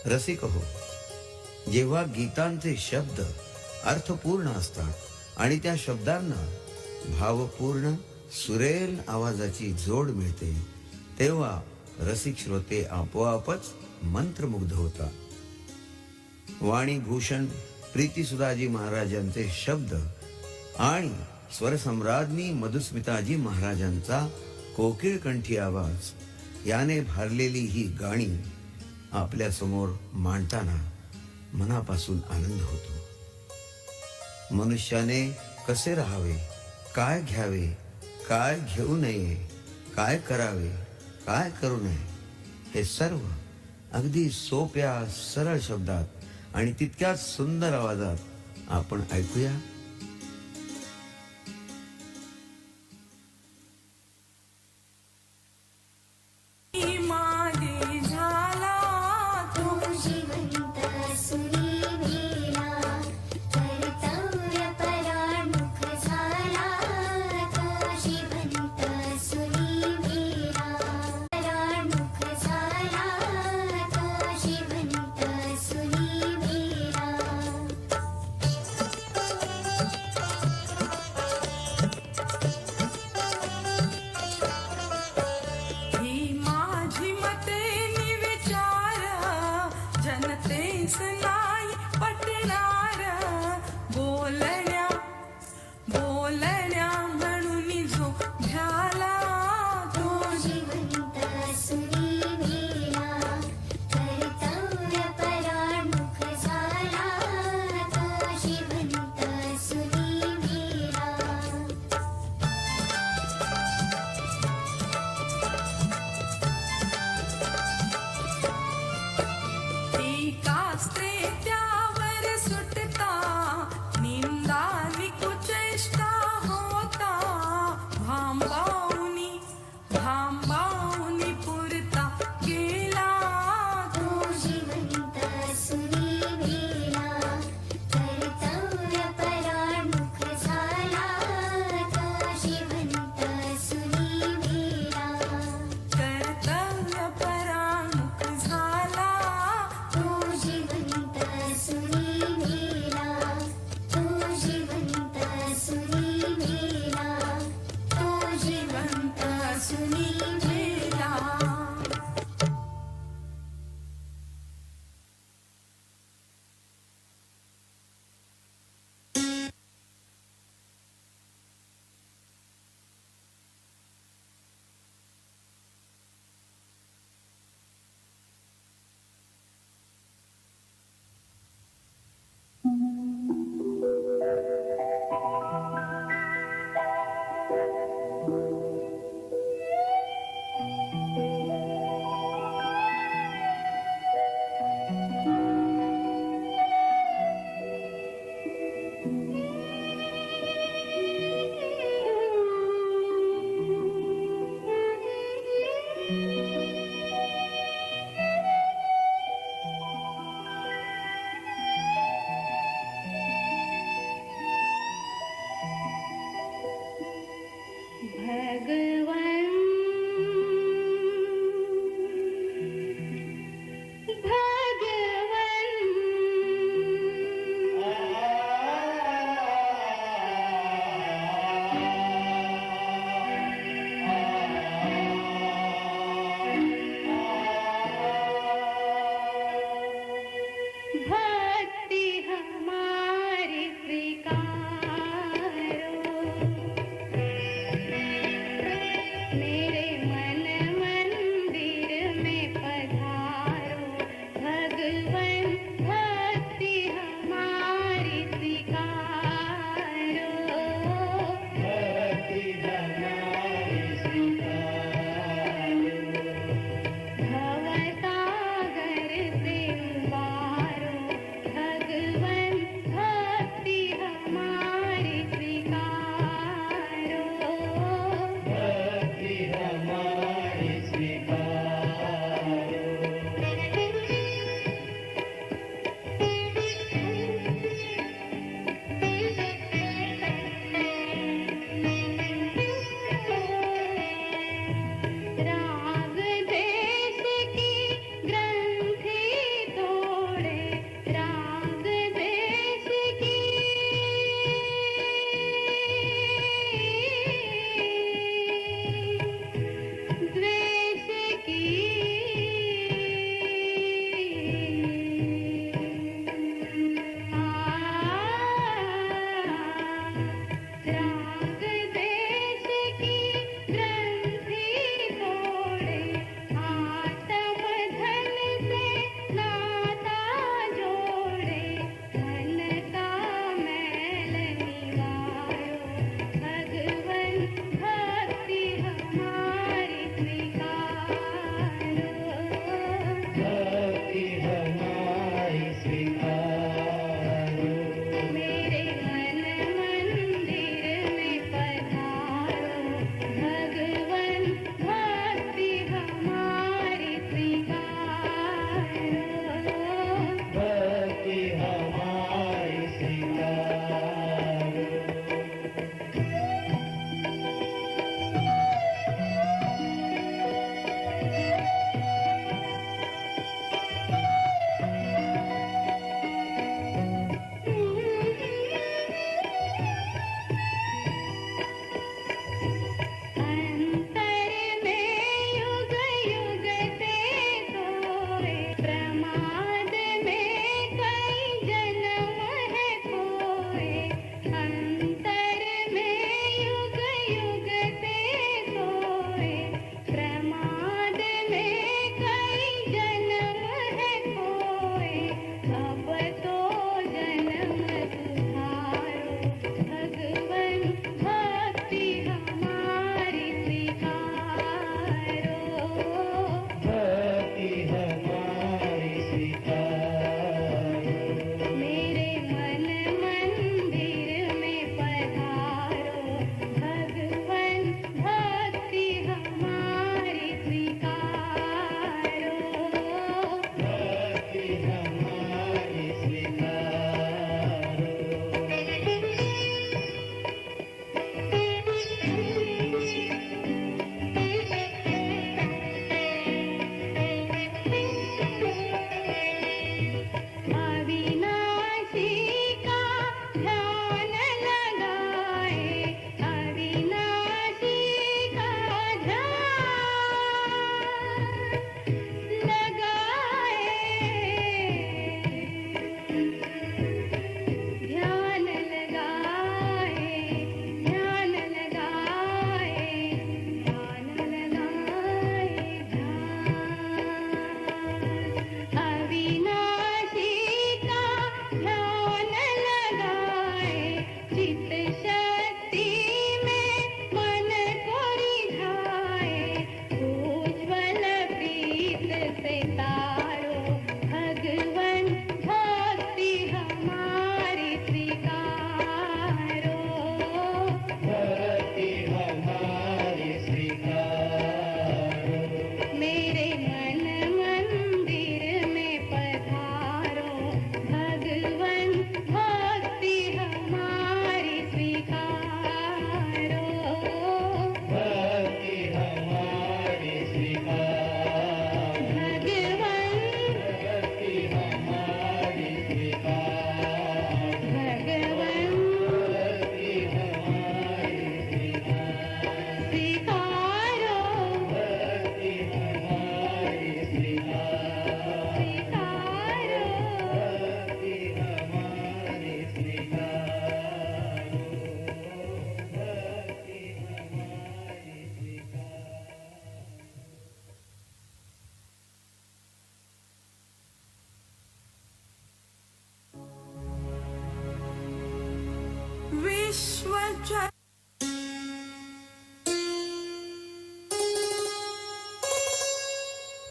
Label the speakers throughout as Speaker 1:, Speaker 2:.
Speaker 1: रसिक हो, जेव्हा गीतांचे शब्द अर्थपूर्ण असतात आणि त्या शब्दांना भावपूर्ण सुरेल आवाजाची जोड मिळते, तेव्हा रसिक श्रोते आपोआपच मंत्रमुग्ध होतात. वाणी भूषण प्रीतीसुधाजी महाराजांचे शब्द आणि स्वरसम्राज्ञी मधुस्मिताजी महाराजांचा कोकिळकंठी आवाज याने भरलेली ही गाणी आपल्या समोर मांडताना मनापासून आनंद होतो. मनुष्याने कसे राहावे, काय घ्यावे, काय घेऊ नये, काय करावे, काय करू नये, हे सर्व अगदी सोप्या सरळ शब्दात आणि तितक्याच सुंदर आवाजात आपण ऐकूया.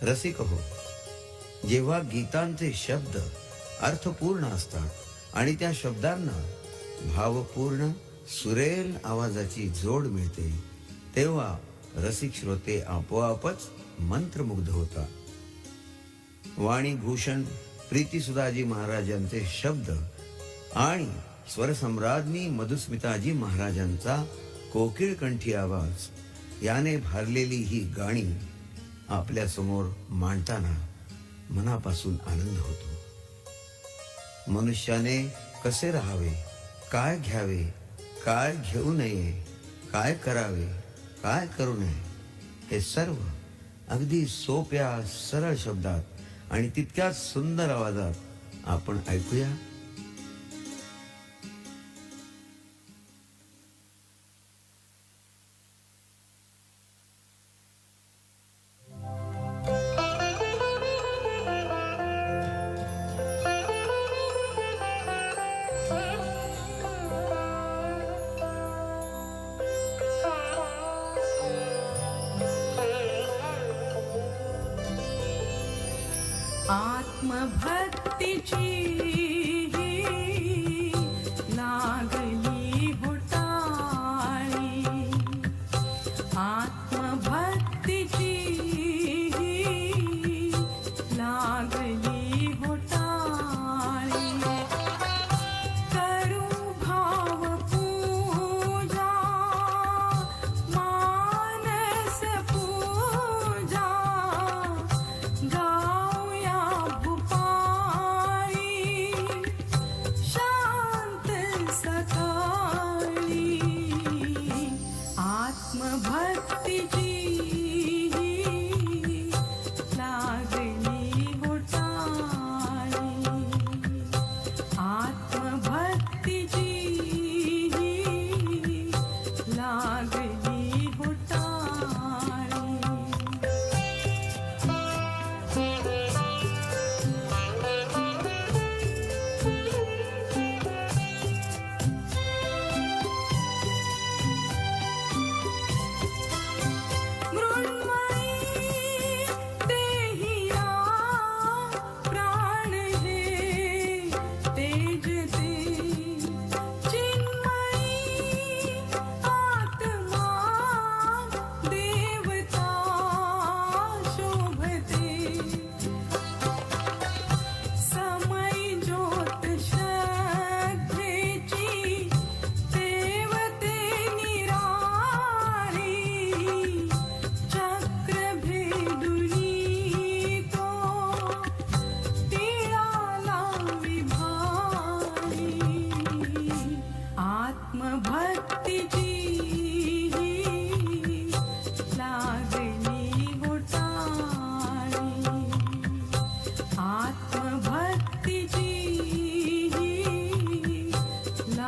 Speaker 1: रसिक हो, जेव्हा गीतांचे शब्द अर्थपूर्ण असतात आणि त्या शब्दांना भावपूर्ण सुरेल आवाजाची जोड मिळते, तेव्हा रसिक श्रोते आपोआपच मंत्रमुग्ध होतात। वाणीभूषण प्रीतीसुधाजी महाराजांचे शब्द आणि स्वरसम्राज्ञी मधुस्मिताजी महाराजांचा कोकिळकंठी आवाज याने भरलेली ही गाणी आपल्या समोर मांडताना मनापासून आनंद होतो। मनुष्याने कसे राहावे, काय घ्यावे, काय घेऊ नये, काय करावे, काय करू नये, हे सर्व अगदी सोप्या सरळ शब्दात आणि तितक्याच सुंदर आवाजात आपण ऐकूया।
Speaker 2: आत्मभक्तीची लागली होटाळी, आत्मभक्तीची लागली होटाळी, करू भाव पूजा मानस पूजा, गाऊया शांत सकाळी, आत्मभक्तीची लागली होटाळी, आत्मभक्तीची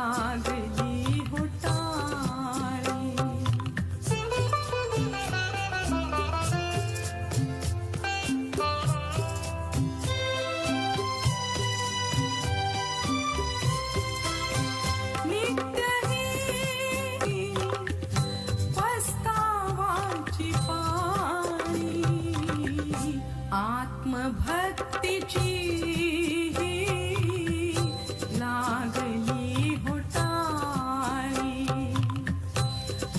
Speaker 2: लागली होटाळी। आत्मभक्तीची लागली होटाळी,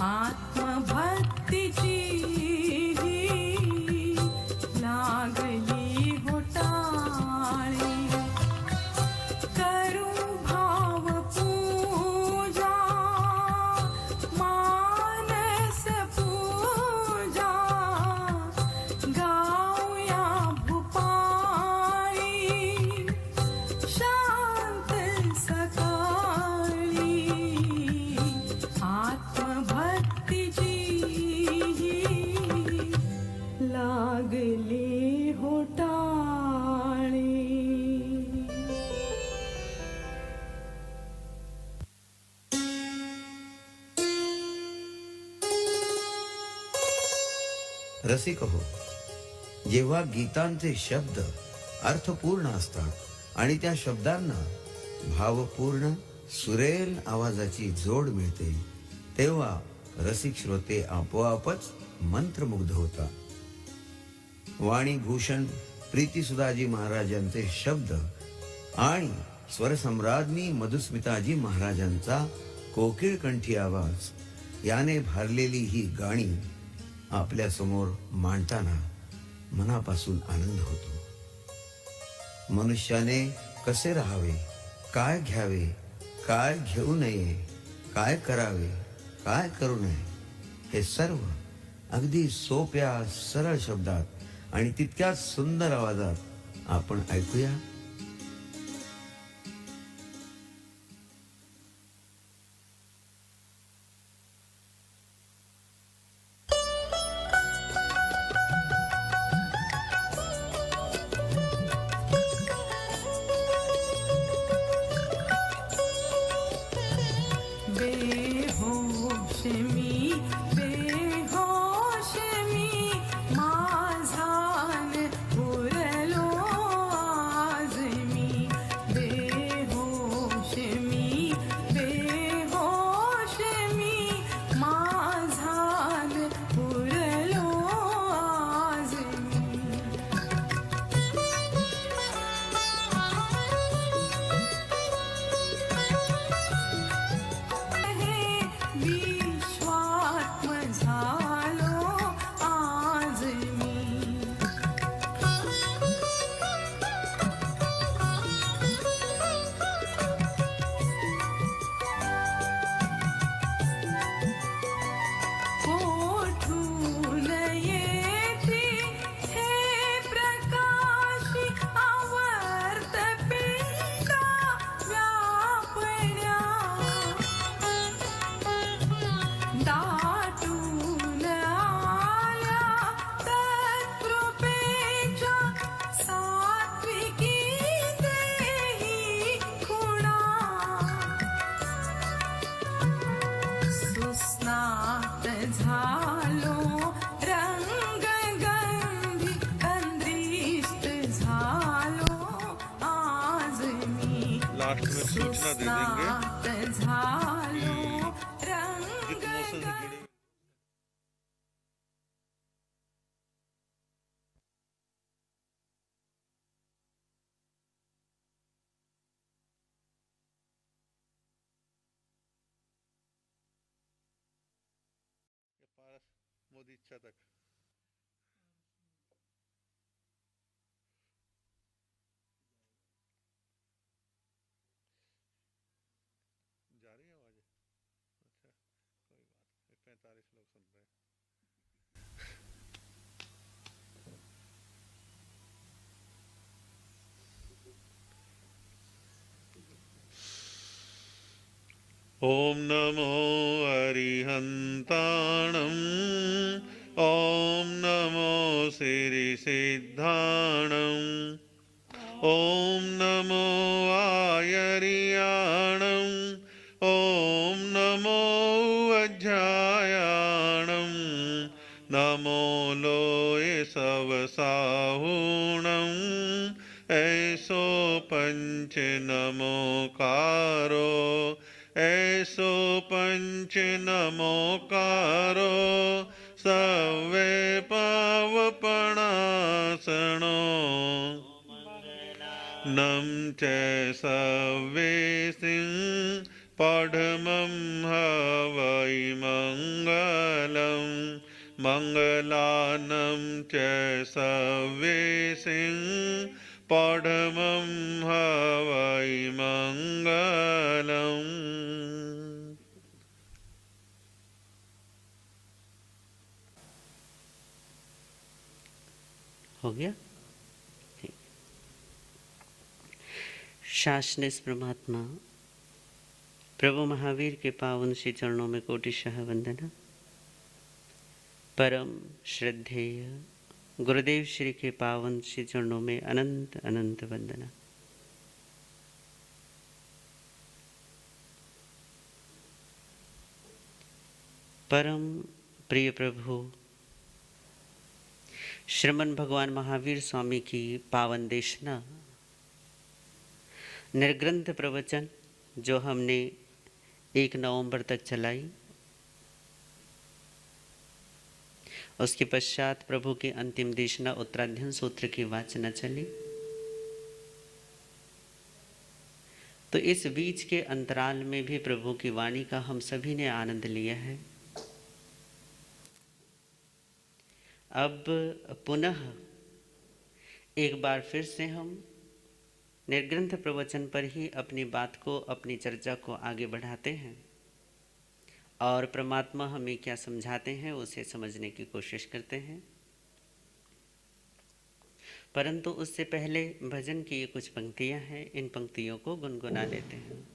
Speaker 2: आत्मभक्तीची लागली होटाळी, करू भाव पूजा मानस पूजा, गाऊया शांत सकाळी, आत्मभक्तीची लागली होटाळी।
Speaker 1: रसिक हो, जेव्हा गीतांचे शब्द अर्थपूर्ण असतात आणि त्या शब्दांना भावपूर्ण सुरेल आवाजाची जोड मिळते, तेव्हा रसिक श्रोते आपोआपच मंत्रमुग्ध होतात। वाणीभूषण प्रीतीसुधाजी महाराजांचे शब्द आणि स्वरसम्राज्ञी मधुस्मिताजी महाराजांचा कोकिळकंठी आवाज याने भारलेली ही गाणी आपल्या समोर मांडताना मनापासून आनंद होतो. मनुष्याने कसे राहावे, काय घ्यावे, काय घेऊ नये, काय करावे, काय करू नये, हे सर्व अगदी सोप्या सरळ शब्दात आणि तितक्याच सुंदर आवाजात आपण ऐकूया.
Speaker 2: बेहोश मी माझान उरलो आज मी. बेहोश मी माझान उरलो आज मी. विश्वात्म झालो आज मी. कोठून येती हे प्रकाशी आवर्त पिंडा व्यापण्या. दाटून आल्या तत्कृपेच्या सात्विकी देही खुणा. सुस्नात झालो रंगगंधी अंद्रिष्ट झालो आज मी.
Speaker 3: लास्ट में सूचना दे देंगे
Speaker 2: सुस्नात झालो
Speaker 3: जितनों से जुड़े पारस मोदी इच्छा तक जा रही है आवाज. अच्छा कोई बात नहीं, 45 लोग सुन रहे हैं. ओम नमो अरिहंताणं. ओम नमो सिद्धाणं. ओम नमो आयर्याणं. ओम नमो अध्यायाणं. नमो लोय सवसाहुणं. ऐसो पंच नमोकारो. ऐसो पंच नमोकारो. सवे पावपणासनो. नम च सवे सिंह पढ़मं हवै मंगलम. मंगलानं च सवे सिंह पढ़मं हवै मंगलम.
Speaker 4: हो गया ठीक. शासनिस परमात्मा प्रभु महावीर के पावन श्री चरणों में कोटिशः वंदना. परम श्रद्धेय गुरुदेव श्री के पावन श्री चरणों में अनंत अनंत वंदना. परम प्रिय प्रभु श्रीमन भगवान महावीर स्वामी की पावन देशना निर्ग्रंथ प्रवचन जो हमने 1 नवंबर तक चलाई उसके पश्चात प्रभु की अंतिम देशना उत्तराध्ययन सूत्र की वाचना चली। तो इस बीच के अंतराल में भी प्रभु की वाणी का हम सभी ने आनंद लिया है। अब पुनः एक बार फिर से हम निर्ग्रंथ प्रवचन पर ही अपनी बात को, अपनी चर्चा को आगे बढ़ाते हैं और परमात्मा हमें क्या समझाते हैं उसे समझने की कोशिश करते हैं। परंतु उससे पहले भजन की ये कुछ पंक्तियां हैं, इन पंक्तियों को गुनगुना लेते हैं।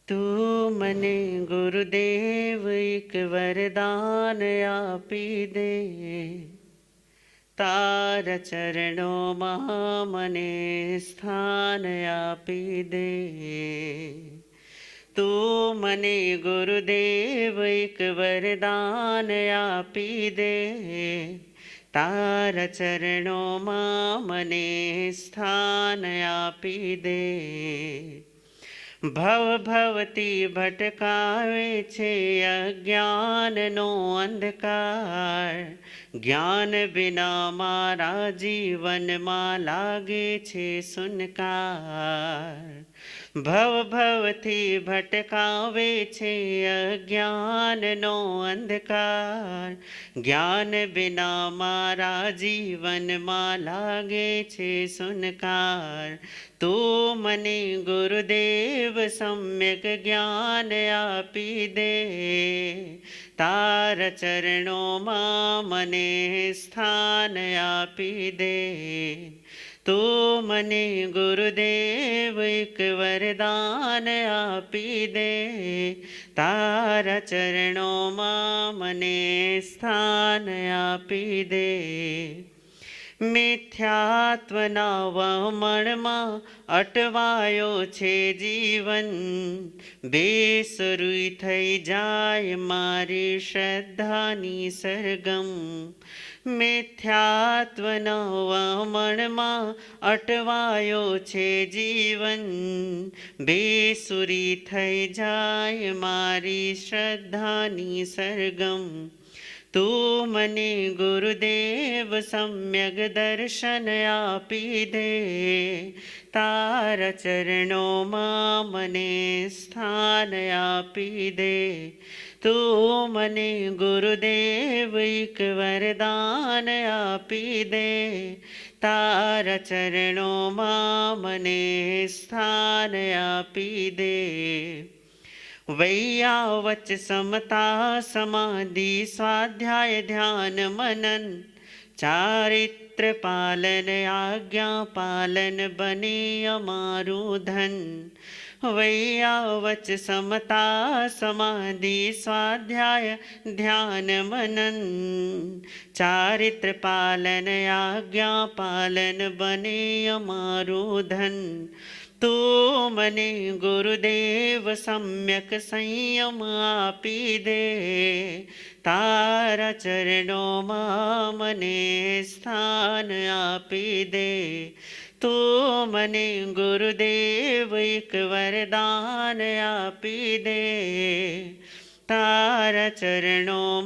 Speaker 4: तू मने गुरुदेव एक वरदान आपी दे, तार चरणों मने स्थान आपी दे। तू मने गुरुदेव एक वरदान आपी दे, तार चरणों मने स्थान आपी दे। भव भवती भटकावे छे अज्ञान नो अंधकार, ज्ञान बिना मारा जीवन मा लागे छे सुनकार। भव भवती भटकावे छे अज्ञान नो अंधकार, ज्ञान बिना मारा जीवन मा लागे छे सुनकार। तू मने गुरुदेव सम्यक ज्ञान आपी दे, तार चरणों मने स्थान आपी दे। तू मने गुरुदेव एक वरदान आपी दे, तार चरणों मने स्थान आपी दे। मिथ्यात्वना वमणમાં અટવાયો છે જીવન, બેસરુઈ થઈ જાય મારી શ્રદ્ધાની સરગમ। મિથ્યાત્વના વમણમાં અટવાયો છે જીવન, બેસુરી થઈ જાય મારી શ્રદ્ધાની સરગમ। तू मने गुरुदेव सम्यक दर्शन आपी दे, तार चरणों मने स्थान आपी दे। तू मने गुरुदेव एक वरदान आपी दे, तार चरणों मने स्थान आपी दे। वैयावच समता समाधि स्वाध्याय ध्यान मनन, चारित्र पालन आज्ञा पालन बने अमारू धन। वैयावच समता समाधि स्वाध्याय ध्यान मनन, चारित्र पालन आज्ञा पालन बने अमारू धन। तू मने गुरुदेव सम्यक संयम आपी दे, तारा चरणों मने स्थान आपी दे। तू मने गुरुदेव एक वरदान आपी दे, तारा चरणों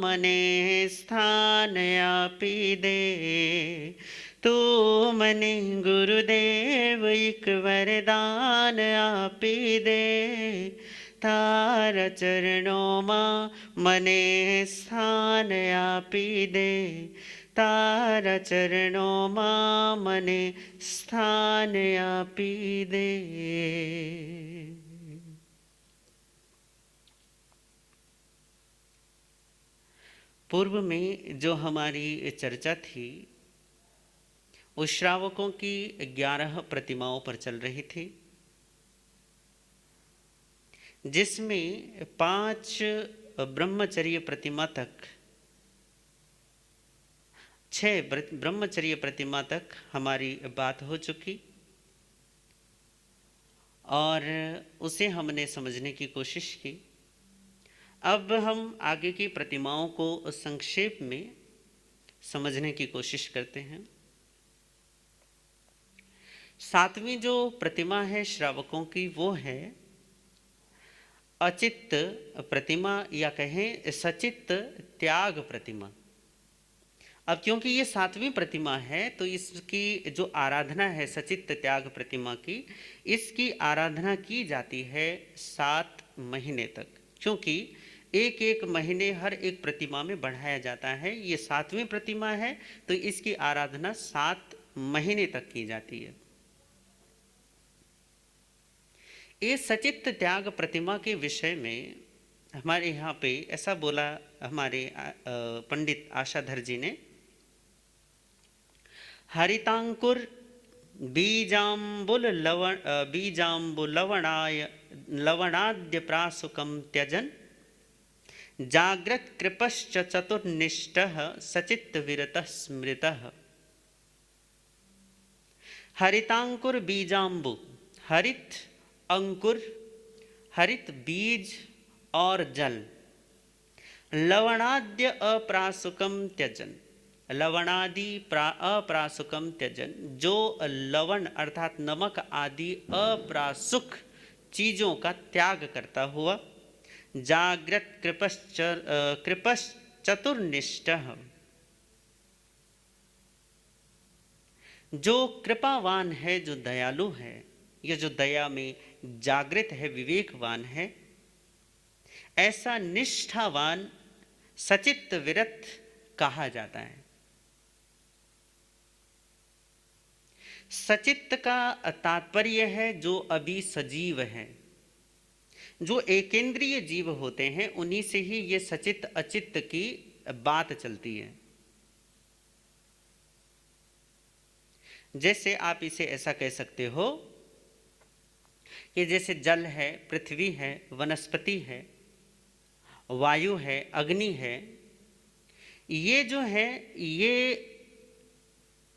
Speaker 4: मने स्थान आपी दे। तू मने गुरुदेव एक वरदान आपी दे, तारा चरणों मने स्थान आपी दे, तारा चरणों मने स्थान आपी दे। पूर्व में जो हमारी चर्चा थी उस श्रावकों की 11 प्रतिमाओं पर चल रही थी, जिसमें 5 ब्रह्मचर्य प्रतिमा तक, 6 ब्रह्मचर्य प्रतिमा तक हमारी बात हो चुकी और उसे हमने समझने की कोशिश की। अब हम आगे की प्रतिमाओं को संक्षेप में समझने की कोशिश करते हैं। 7वीं जो प्रतिमा है श्रावकों की वो है अचित्त प्रतिमा या कहें सचित्त त्याग प्रतिमा। अब क्योंकि ये 7वीं प्रतिमा है तो इसकी जो आराधना है सचित्त त्याग प्रतिमा की, इसकी आराधना की जाती है 7 महीने तक, क्योंकि एक एक महीने हर एक प्रतिमा में बढ़ाया जाता है। ये 7वीं प्रतिमा है तो इसकी आराधना 7 महीने तक की जाती है। ये सचित्त त्याग प्रतिमा के विषय में हमारे यहाँ पे ऐसा बोला हमारे पंडित आशाधर जी ने, हरितांकुर बीजाम्बुल लवणाद्य प्रासुकं त्यजन जाग्रत कृपश्च चतुर्निष्ठः सचित्त विरतः स्मृतः। हरितांकुर बीजाम्बु, हरित अंकुर, हरित बीज और जल, लवणाद्य अप्रासुकम त्यजन, लवणादि अप्रासुकम त्यजन, जो लवण अर्थात नमक आदि अप्रासुक चीजों का त्याग करता हुआ, जागृत कृपश्चतुर्निष्ठः, जो कृपावान है, जो दयालु है, या जो दया में जागृत है, विवेकवान है, ऐसा निष्ठावान सचित्त विरत कहा जाता है। सचित्त का तात्पर्य है जो अभी सजीव है, जो एकेंद्रीय जीव होते हैं उन्हीं से ही ये सचित्त अचित्त की बात चलती है। जैसे आप इसे ऐसा कह सकते हो कि जैसे जल है, पृथ्वी है, वनस्पति है, वायु है, अग्नि है, ये जो है ये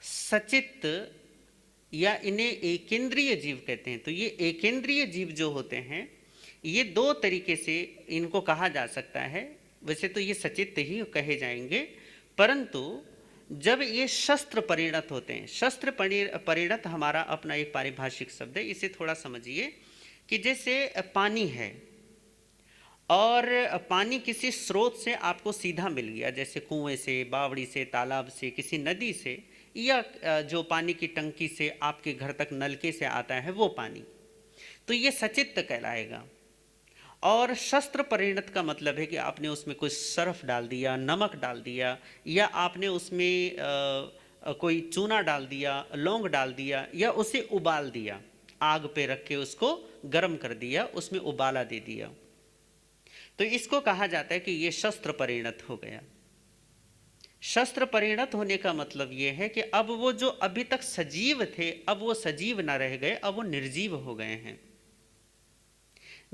Speaker 4: सचित्त या इन्हें एकेंद्रीय जीव कहते हैं। तो ये एकेंद्रीय जीव जो होते हैं ये 2 तरीके से इनको कहा जा सकता है। वैसे तो ये सचित्त ही कहे जाएंगे, परंतु जब ये शस्त्र परिणत होते हैं, शस्त्र परिणत हमारा अपना एक पारिभाषिक शब्द है, इसे थोड़ा समझिए कि जैसे पानी है और पानी किसी स्रोत से आपको सीधा मिल गया, जैसे कुएं से, बावड़ी से, तालाब से, किसी नदी से, या जो पानी की टंकी से आपके घर तक नलके से आता है वो पानी, तो ये सचित्त कहलाएगा। और शस्त्र परिणत का मतलब है कि आपने उसमें कुछ सर्फ डाल दिया, नमक डाल दिया, या आपने उसमें कोई चूना डाल दिया, लौंग डाल दिया, या उसे उबाल दिया, आग पे रख के उसको गर्म कर दिया, उसमें उबाला दे दिया, तो इसको कहा जाता है कि ये शस्त्र परिणत हो गया। शस्त्र परिणत होने का मतलब ये है कि अब वो जो अभी तक सजीव थे अब वो सजीव ना रह गए, अब वो निर्जीव हो गए हैं।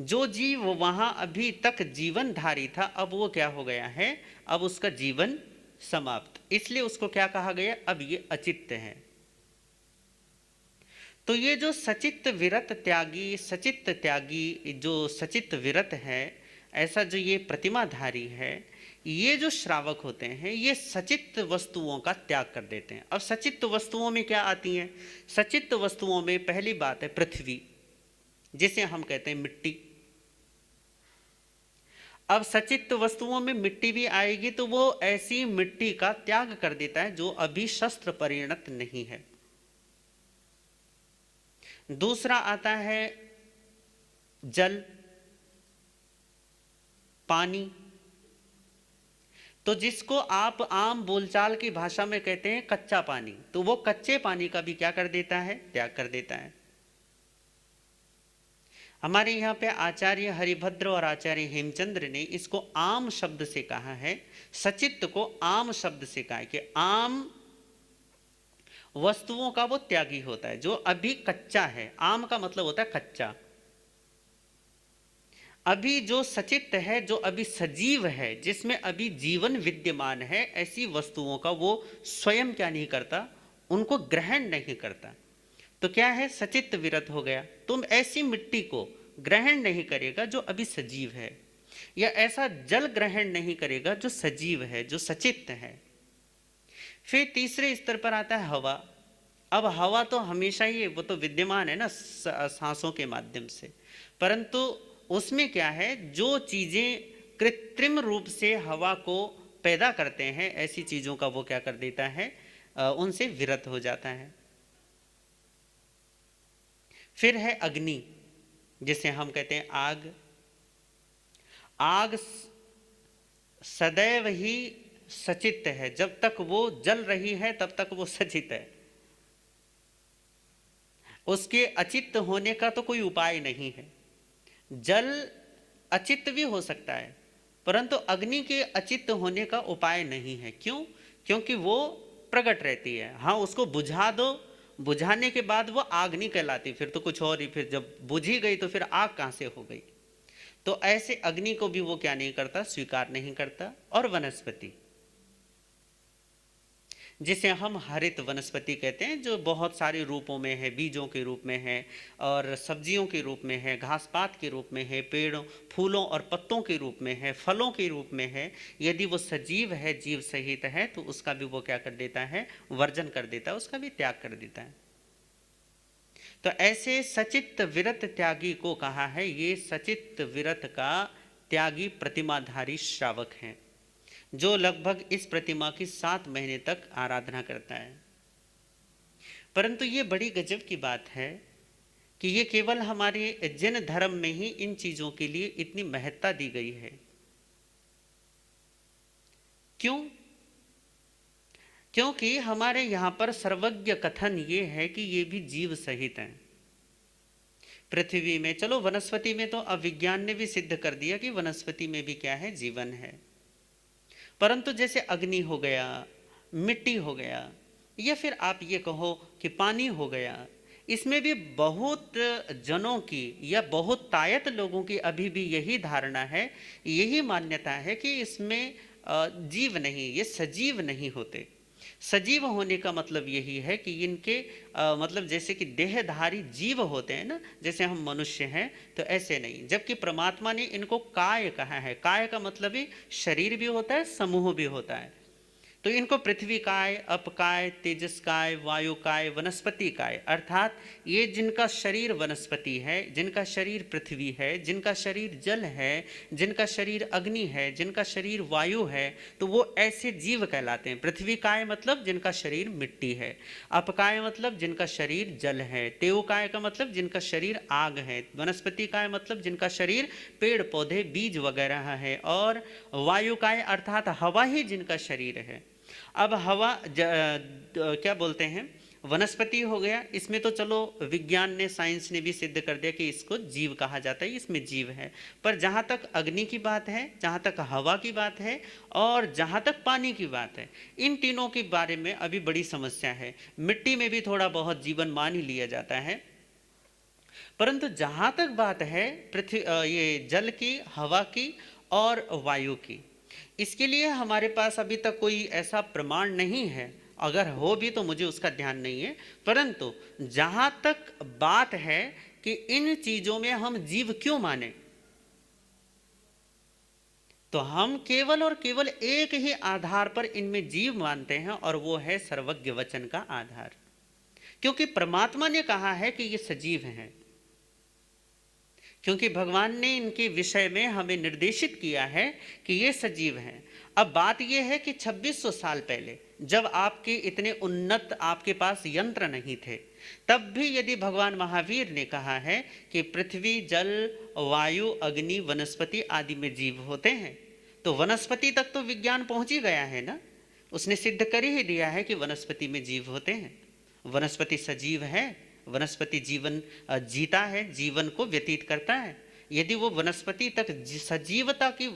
Speaker 4: जो जीव वहां अभी तक जीवनधारी था अब वो क्या हो गया है, अब उसका जीवन समाप्त, इसलिए उसको क्या कहा गया, अब ये अचित्त है। तो ये जो सचित्त विरत त्यागी, सचित्त त्यागी जो सचित्त विरत है, ऐसा जो ये प्रतिमाधारी है, ये जो श्रावक होते हैं ये सचित्त वस्तुओं का त्याग कर देते हैं। अब सचित्त वस्तुओं में क्या आती हैं? सचित्त वस्तुओं में पहली बात है पृथ्वी, जिसे हम कहते हैं मिट्टी। अब सचित्त वस्तुओं में मिट्टी भी आएगी तो वो ऐसी मिट्टी का त्याग कर देता है जो अभी शस्त्र परिणत नहीं है। दूसरा आता है जल, पानी, तो जिसको आप आम बोलचाल की भाषा में कहते हैं कच्चा पानी, तो वो कच्चे पानी का भी क्या कर देता है, त्याग कर देता है। हमारे यहाँ पे आचार्य हरिभद्र और आचार्य हेमचंद्र ने इसको आम शब्द से कहा है, सचित्त को आम शब्द से कहा है कि आम वस्तुओं का वो त्यागी होता है जो अभी कच्चा है। आम का मतलब होता है कच्चा। अभी जो सचित्त है, जो अभी सजीव है, जिसमें अभी जीवन विद्यमान है, ऐसी वस्तुओं का वो स्वयं क्या नहीं करता, उनको ग्रहण नहीं करता। तो क्या है, सचित्त विरत हो गया। तुम ऐसी मिट्टी को ग्रहण नहीं करेगा जो अभी सजीव है, या ऐसा जल ग्रहण नहीं करेगा जो सजीव है, जो सचित्त है। फिर तीसरे स्तर पर आता है हवा। अब हवा तो हमेशा ही वो तो विद्यमान है ना सांसों के माध्यम से, परंतु उसमें क्या है, जो चीजें कृत्रिम रूप से हवा को पैदा करते हैं, ऐसी चीजों का वो क्या कर देता है, उनसे विरत हो जाता है। फिर है अग्नि, जिसे हम कहते हैं आग। आग सदैव ही सचित है, जब तक वो जल रही है तब तक वो सचित है, उसके अचित होने का तो कोई उपाय नहीं है। जल अचित भी हो सकता है, परंतु अग्नि के अचित होने का उपाय नहीं है। क्यों? क्योंकि वो प्रकट रहती है। हाँ, उसको बुझा दो, बुझाने के बाद वो आग नहीं कहलाती, फिर तो कुछ और ही, फिर जब बुझी गई तो फिर आग कहाँ से हो गई। तो ऐसे अग्नि को भी वो क्या नहीं करता, स्वीकार नहीं करता। और वनस्पति, जिसे हम हरित वनस्पति कहते हैं, जो बहुत सारे रूपों में है, बीजों के रूप में है और सब्जियों के रूप में है, घास पात के रूप में है, पेड़ों फूलों और पत्तों के रूप में है, फलों के रूप में है। यदि वो सजीव है, जीव सहित है, तो उसका भी वो क्या कर देता है, वर्जन कर देता है, उसका भी त्याग कर देता है। तो ऐसे सचित्त विरत त्यागी को कहा है, ये सचित्त विरत का त्यागी प्रतिमाधारी श्रावक हैं, जो लगभग इस प्रतिमा की 7 महीने तक आराधना करता है। परंतु ये बड़ी गजब की बात है कि ये केवल हमारे जैन धर्म में ही इन चीजों के लिए इतनी महत्ता दी गई है। क्यों? क्योंकि हमारे यहां पर सर्वज्ञ कथन ये है कि ये भी जीव सहित हैं। पृथ्वी में, चलो वनस्पति में तो अब विज्ञान ने भी सिद्ध कर दिया कि वनस्पति में भी क्या है, जीवन है। परंतु जैसे अग्नि हो गया, मिट्टी हो गया, या फिर आप ये कहो कि पानी हो गया, इसमें भी बहुत जनों की या बहुत तायत लोगों की अभी भी यही धारणा है, यही मान्यता है कि इसमें जीव नहीं, ये सजीव नहीं होते। सजीव होने का मतलब यही है कि इनके मतलब जैसे कि देहधारी जीव होते हैं ना, जैसे हम मनुष्य हैं, तो ऐसे नहीं। जबकि परमात्मा ने इनको काय कहा है। काय का मतलब ही शरीर भी होता है, समूह भी होता है। तो इनको पृथ्वी काय, अप काय, तेजस काय, वायु काय, वनस्पति काय, अर्थात ये जिनका शरीर वनस्पति है, जिनका शरीर पृथ्वी है, जिनका शरीर जल है, जिनका शरीर अग्नि है, जिनका शरीर वायु है, तो वो ऐसे जीव कहलाते हैं। पृथ्वी काय मतलब जिनका शरीर मिट्टी है, अप काय मतलब जिनका शरीर जल है, तेव काय का मतलब जिनका शरीर आग है, वनस्पति काय मतलब जिनका शरीर पेड़ पौधे बीज वगैरह है, और वायु काय अर्थात हवा ही जिनका शरीर है। अब हवा क्या बोलते हैं, वनस्पति हो गया, इसमें तो चलो विज्ञान ने, साइंस ने भी सिद्ध कर दिया कि इसको जीव कहा जाता है, इसमें जीव है। पर जहाँ तक अग्नि की बात है, जहाँ तक हवा की बात है और जहाँ तक पानी की बात है, इन तीनों के बारे में अभी बड़ी समस्या है। मिट्टी में भी थोड़ा बहुत जीवन मान ही लिया जाता है, परंतु जहाँ तक बात है पृथ्वी, ये जल की, हवा की और वायु की, इसके लिए हमारे पास अभी तक कोई ऐसा प्रमाण नहीं है। अगर हो भी तो मुझे उसका ध्यान नहीं है। परंतु जहां तक बात है कि इन चीजों में हम जीव क्यों माने, तो हम केवल और केवल एक ही आधार पर इनमें जीव मानते हैं, और वो है सर्वज्ञ वचन का आधार। क्योंकि परमात्मा ने कहा है कि ये सजीव हैं, क्योंकि भगवान ने इनके विषय में हमें निर्देशित किया है कि ये सजीव हैं। अब बात यह है कि 2600 साल पहले, जब आपके इतने उन्नत आपके पास यंत्र नहीं थे, तब भी यदि भगवान महावीर ने कहा है कि पृथ्वी, जल, वायु, अग्नि, वनस्पति आदि में जीव होते हैं, तो वनस्पति तक तो विज्ञान पहुंच ही गया है ना। उसने सिद्ध कर ही दिया है कि वनस्पति में जीव होते हैं, वनस्पति सजीव है, वनस्पति जीवन जीता है, जीवन को व्यतीत करता है। यदि वो वनस्पति तक सजीवता की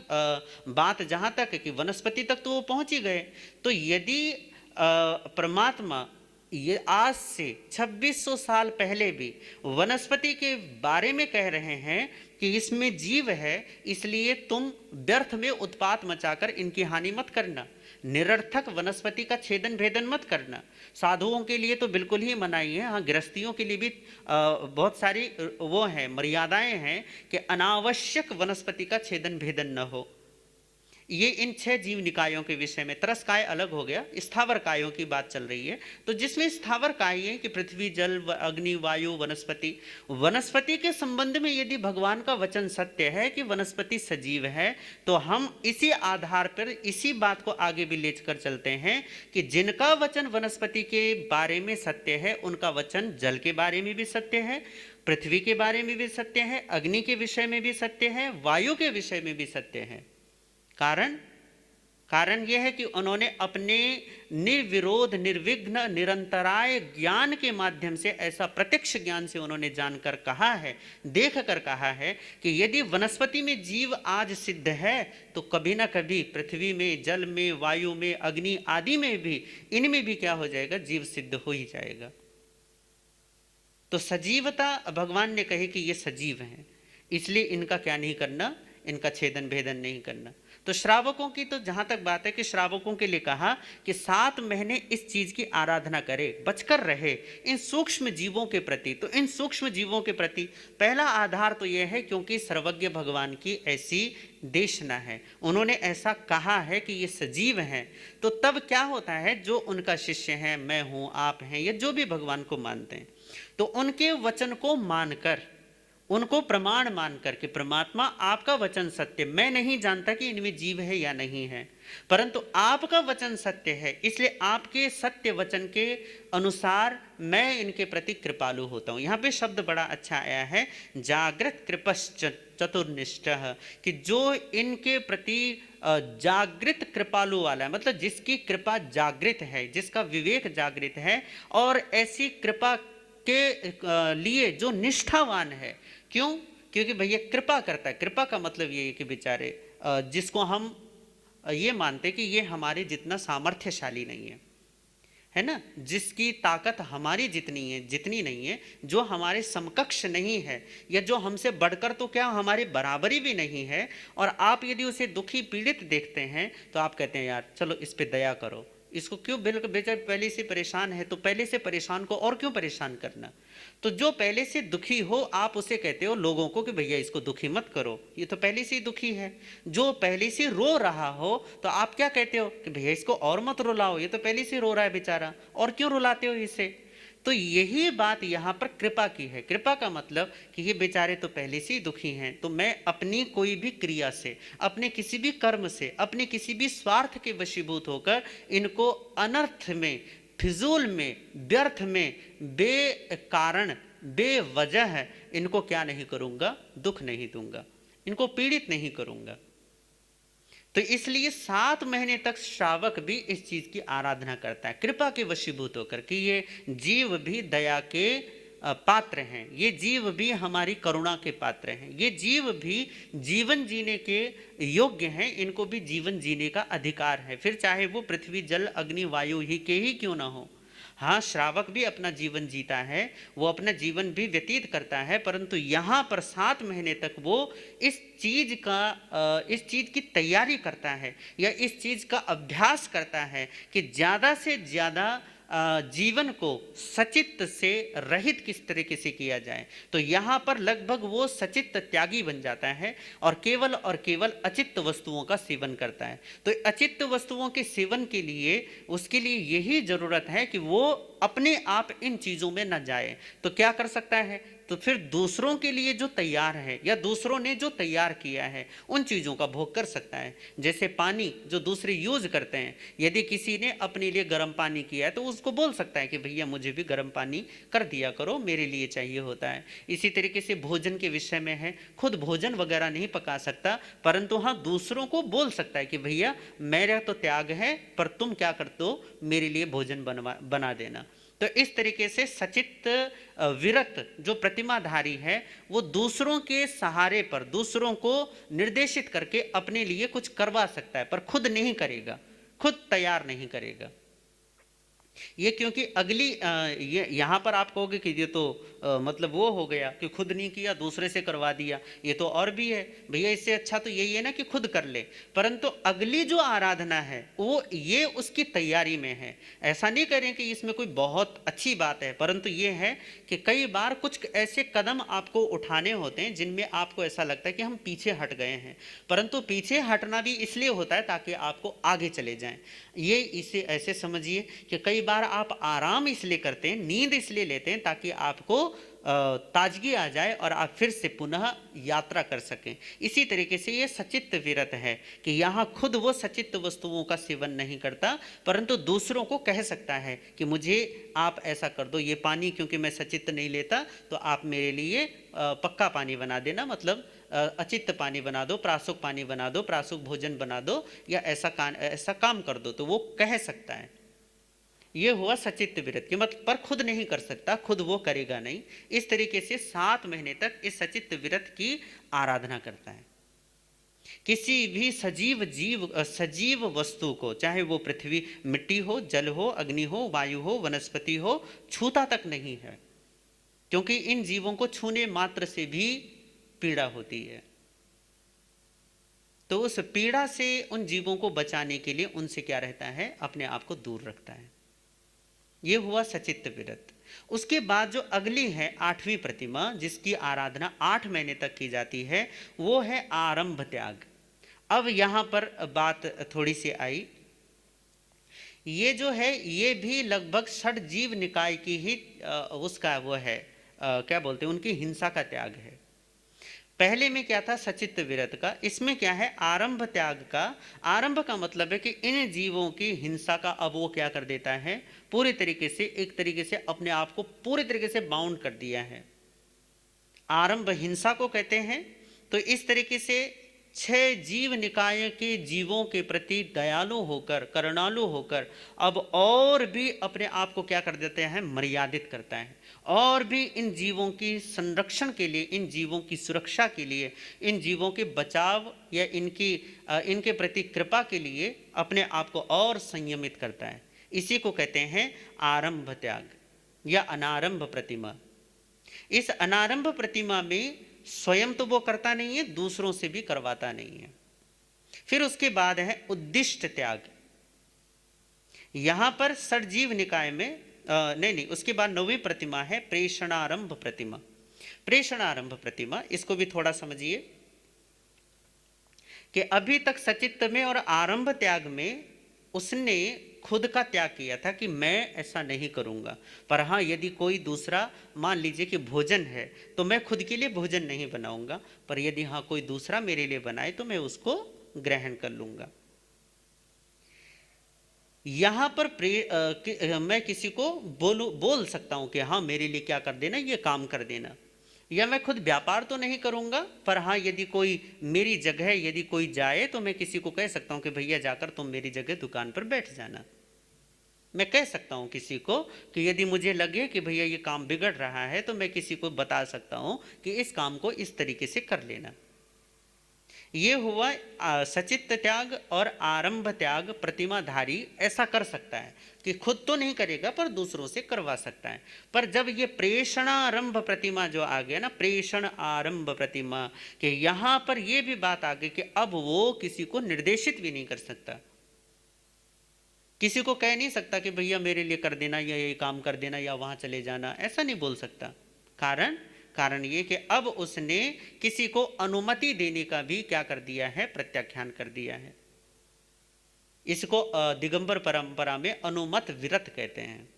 Speaker 4: बात जहाँ तक है कि वनस्पति तक तो वो पहुँच ही गए, तो यदि परमात्मा ये आज से 2600 साल पहले भी वनस्पति के बारे में कह रहे हैं कि इसमें जीव है, इसलिए तुम व्यर्थ में उत्पात मचाकर इनकी हानि मत करना, निरर्थक वनस्पति का छेदन भेदन मत करना। साधुओं के लिए तो बिल्कुल ही मनाही है, हाँ गृहस्थियों के लिए भी बहुत सारी वो हैं, मर्यादाएं हैं कि अनावश्यक वनस्पति का छेदन भेदन न हो। ये इन 6 जीव निकायों के विषय में। तरसकाय अलग हो गया, स्थावर कायों की बात चल रही है। तो जिसमें स्थावर काय है कि पृथ्वी, जल, अग्नि, वायु, वनस्पति। वनस्पति के संबंध में यदि भगवान का वचन सत्य है कि वनस्पति सजीव है, तो हम इसी आधार पर इसी बात को आगे भी लेकर चलते हैं कि जिनका वचन वनस्पति के बारे में सत्य है, उनका वचन जल के बारे में भी सत्य है, पृथ्वी के बारे में भी सत्य है, अग्नि के विषय में भी सत्य है, वायु के विषय में भी सत्य है। कारण यह है कि उन्होंने अपने निर्विरोध, निर्विघ्न, निरंतराय ज्ञान के माध्यम से, ऐसा प्रत्यक्ष ज्ञान से उन्होंने जानकर कहा है, देख कर कहा है कि यदि वनस्पति में जीव आज सिद्ध है, तो कभी ना कभी पृथ्वी में, जल में, वायु में, अग्नि आदि में भी, इनमें भी क्या हो जाएगा, जीव सिद्ध हो ही जाएगा। तो सजीवता भगवान ने कही कि ये सजीव हैं, इसलिए इनका क्या नहीं करना, इनका छेदन भेदन नहीं करना। तो श्रावकों की तो जहां तक बात है कि श्रावकों के लिए कहा कि 7 महीने इस चीज की आराधना करे, बचकर रहे इन सूक्ष्म जीवों के प्रति। तो इन सूक्ष्म जीवों के प्रति पहला आधार तो यह है क्योंकि सर्वज्ञ भगवान की ऐसी देशना है, उन्होंने ऐसा कहा है कि ये सजीव हैं। तो तब क्या होता है, जो उनका शिष्य है, मैं हूं, आप हैं, या जो भी भगवान को मानते हैं, तो उनके वचन को मानकर, उनको प्रमाण मानकर कि परमात्मा आपका वचन सत्य, मैं नहीं जानता कि इनमें जीव है या नहीं है, परंतु आपका वचन सत्य है, इसलिए आपके सत्य वचन के अनुसार मैं इनके प्रति कृपालु होता हूं। यहाँ पे शब्द बड़ा अच्छा आया है, जागृत कृपश्च चतुर्निष्ठः, कि जो इनके प्रति जागृत कृपालु वाला है, मतलब जिसकी कृपा जागृत है, जिसका विवेक जागृत है, और ऐसी कृपा के लिए जो निष्ठावान है। क्यों? क्योंकि भैया कृपा करता है। कृपा का मतलब ये है कि बेचारे जिसको हम ये मानते कि ये हमारे जितना सामर्थ्यशाली नहीं है ना, जिसकी ताकत हमारी जितनी नहीं है, जो हमारे समकक्ष नहीं है, या जो हमसे बढ़कर तो क्या हमारे बराबरी भी नहीं है, और आप यदि उसे दुखी पीड़ित देखते हैं तो आप कहते हैं यार चलो इस पे दया करो, इसको क्यों, बिल्कुल बेचारा पहले से परेशान है, तो पहले से परेशान को और क्यों परेशान करना। तो जो पहले से दुखी हो, आप उसे कहते हो लोगों को कि भैया इसको दुखी मत करो, ये तो पहले से ही दुखी है। जो पहले से रो रहा हो, तो आप क्या कहते हो कि भैया इसको और मत रुलाओ, ये तो पहले से रो रहा है बेचारा, और क्यों रुलाते हो इसे। तो यही बात यहाँ पर कृपा की है। कृपा का मतलब कि ये बेचारे तो पहले से ही दुखी हैं, तो मैं अपनी कोई भी क्रिया से, अपने किसी भी कर्म से, अपने किसी भी स्वार्थ के वशीभूत होकर इनको अनर्थ में, फिजूल में, व्यर्थ में, बेकारण, बेवजह इनको क्या नहीं करूँगा, दुख नहीं दूंगा, इनको पीड़ित नहीं करूँगा। तो इसलिए 7 महीने तक श्रावक भी इस चीज की आराधना करता है, कृपा के वशीभूत होकर कि ये जीव भी दया के पात्र हैं, ये जीव भी हमारी करुणा के पात्र हैं, ये जीव भी जीवन जीने के योग्य हैं, इनको भी जीवन जीने का अधिकार है, फिर चाहे वो पृथ्वी, जल, अग्नि, वायु ही के ही क्यों ना हो। हाँ, श्रावक भी अपना जीवन जीता है, वो अपना जीवन भी व्यतीत करता है, परंतु यहाँ पर 7 महीने तक वो इस चीज की तैयारी करता है, या इस चीज का अभ्यास करता है कि ज़्यादा से ज़्यादा जीवन को सचित्त से रहित किस तरीके से किया जाए। तो यहाँ पर लगभग वो सचित्त त्यागी बन जाता है और केवल अचित्त वस्तुओं का सेवन करता है। तो अचित्त वस्तुओं के सेवन के लिए उसके लिए यही जरूरत है कि वो अपने आप इन चीज़ों में न जाए। तो क्या कर सकता है, तो फिर दूसरों के लिए जो तैयार है या दूसरों ने जो तैयार किया है उन चीज़ों का भोग कर सकता है। जैसे पानी जो दूसरे यूज करते हैं, यदि किसी ने अपने लिए गर्म पानी किया है तो उसको बोल सकता है कि भैया मुझे भी गर्म पानी कर दिया करो, मेरे लिए चाहिए होता है। इसी तरीके से भोजन के विषय में है, खुद भोजन वगैरह नहीं पका सकता, परंतु हाँ दूसरों को बोल सकता है कि भैया मेरा तो त्याग है, पर तुम क्या कर दो, मेरे लिए भोजन बना देना। तो इस तरीके से सचित्त विरक्त जो प्रतिमाधारी है वो दूसरों के सहारे पर, दूसरों को निर्देशित करके अपने लिए कुछ करवा सकता है, पर खुद नहीं करेगा, खुद तैयार नहीं करेगा। ये क्योंकि अगली ये यहाँ पर आप कहोगे कि ये तो मतलब वो हो गया कि खुद नहीं किया दूसरे से करवा दिया, ये तो और भी है भैया, इससे अच्छा तो यही है ना कि खुद कर ले। परंतु अगली जो आराधना है वो ये उसकी तैयारी में है। ऐसा नहीं करें कि इसमें कोई बहुत अच्छी बात है, परंतु ये है कि कई बार कुछ ऐसे कदम आपको उठाने होते हैं जिनमें आपको ऐसा लगता है कि हम पीछे हट गए हैं, परंतु पीछे हटना भी इसलिए होता है ताकि आपको आगे चले जाएं। ये इसे ऐसे समझिए कि कई बार आप आराम इसलिए करते हैं, नींद इसलिए लेते हैं ताकि आपको ताजगी आ जाए और आप फिर से पुनः यात्रा कर सकें। इसी तरीके से ये सचित्त विरत है कि यहाँ खुद वो सचित्त वस्तुओं का सेवन नहीं करता, परंतु दूसरों को कह सकता है कि मुझे आप ऐसा कर दो, ये पानी क्योंकि मैं सचित्त नहीं लेता तो आप मेरे लिए पक्का पानी बना देना, मतलब अचित्त पानी बना दो, प्रासुक पानी बना दो, प्रासुक भोजन बना दो, या ऐसा काम कर दो, तो वो कह सकता है। ये हुआ सचित्त विरत की मतलब, पर खुद नहीं कर सकता, खुद वो करेगा नहीं। इस तरीके से 7 महीने तक इस सचित्त विरत की आराधना करता है। किसी भी सजीव वस्तु को, चाहे वो पृथ्वी मिट्टी हो, जल हो, अग्नि हो, वायु हो, वनस्पति हो, छूता तक नहीं है, क्योंकि इन जीवों को छूने मात्र से भी पीड़ा होती है। तो उस पीड़ा से उन जीवों को बचाने के लिए उनसे क्या रहता है, अपने आप को दूर रखता है। ये हुआ सचित्त विरत। उसके बाद जो अगली है 8वीं प्रतिमा, जिसकी आराधना 8 महीने तक की जाती है, वो है आरंभ त्याग। अब यहां पर बात थोड़ी सी आई, ये जो है ये भी लगभग षड जीव निकाय की ही उसका वो है, क्या बोलते हैं, उनकी हिंसा का त्याग है। पहले में क्या था, सचित्त विरत का, इसमें क्या है, आरंभ त्याग का। आरंभ का मतलब है कि इन जीवों की हिंसा का अब वो क्या कर देता है, पूरी तरीके से, एक तरीके से अपने आप को पूरी तरीके से बाउंड कर दिया है। आरंभ हिंसा को कहते हैं। तो इस तरीके से 6 जीव निकाय के जीवों के प्रति दयालु होकर, करुणालु होकर अब और भी अपने आप को क्या कर देते हैं, मर्यादित करता है, और भी इन जीवों की संरक्षण के लिए, इन जीवों की सुरक्षा के लिए, इन जीवों के बचाव या इनके प्रति कृपा के लिए अपने आप को और संयमित करता है। इसी को कहते हैं आरंभ त्याग या अनारंभ प्रतिमा। इस अनारंभ प्रतिमा में स्वयं तो वो करता नहीं है, दूसरों से भी करवाता नहीं है। फिर उसके बाद है उद्दिष्ट त्याग। यहां पर षडजीव निकाय में नहीं, उसके बाद 9वीं प्रतिमा है प्रेषणारंभ प्रतिमा। प्रेषणारंभ प्रतिमा, इसको भी थोड़ा समझिए कि अभी तक सचित्त में और आरंभ त्याग में उसने खुद का त्याग किया था कि मैं ऐसा नहीं करूंगा, पर हाँ यदि कोई दूसरा, मान लीजिए कि भोजन है तो मैं खुद के लिए भोजन नहीं बनाऊंगा, पर यदि हाँ कोई दूसरा मेरे लिए बनाए तो मैं उसको ग्रहण कर लूंगा। यहां पर मैं किसी को बोल सकता हूं कि हाँ मेरे लिए क्या कर देना, ये काम कर देना, या मैं खुद व्यापार तो नहीं करूंगा, पर हाँ यदि कोई मेरी जगह यदि कोई जाए तो मैं किसी को कह सकता हूं कि भैया जाकर तुम मेरी जगह दुकान पर बैठ जाना। मैं कह सकता हूं किसी को कि यदि मुझे लगे कि भैया ये काम बिगड़ रहा है तो मैं किसी को बता सकता हूं कि इस काम को इस तरीके से कर लेना। ये हुआ सचित्त त्याग और आरंभ त्याग। प्रतिमाधारी ऐसा कर सकता है कि खुद तो नहीं करेगा पर दूसरों से करवा सकता है। पर जब ये प्रेषणारंभ प्रतिमा जो आ गया ना, प्रेषण आरंभ प्रतिमा, कि यहां पर ये भी बात आ गई कि अब वो किसी को निर्देशित भी नहीं कर सकता, किसी को कह नहीं सकता कि भैया मेरे लिए कर देना या ये काम कर देना या वहां चले जाना, ऐसा नहीं बोल सकता। कारण ये कि अब उसने किसी को अनुमति देने का भी क्या कर दिया है, प्रत्याख्यान कर दिया है। इसको दिगंबर परंपरा में अनुमत विरत कहते हैं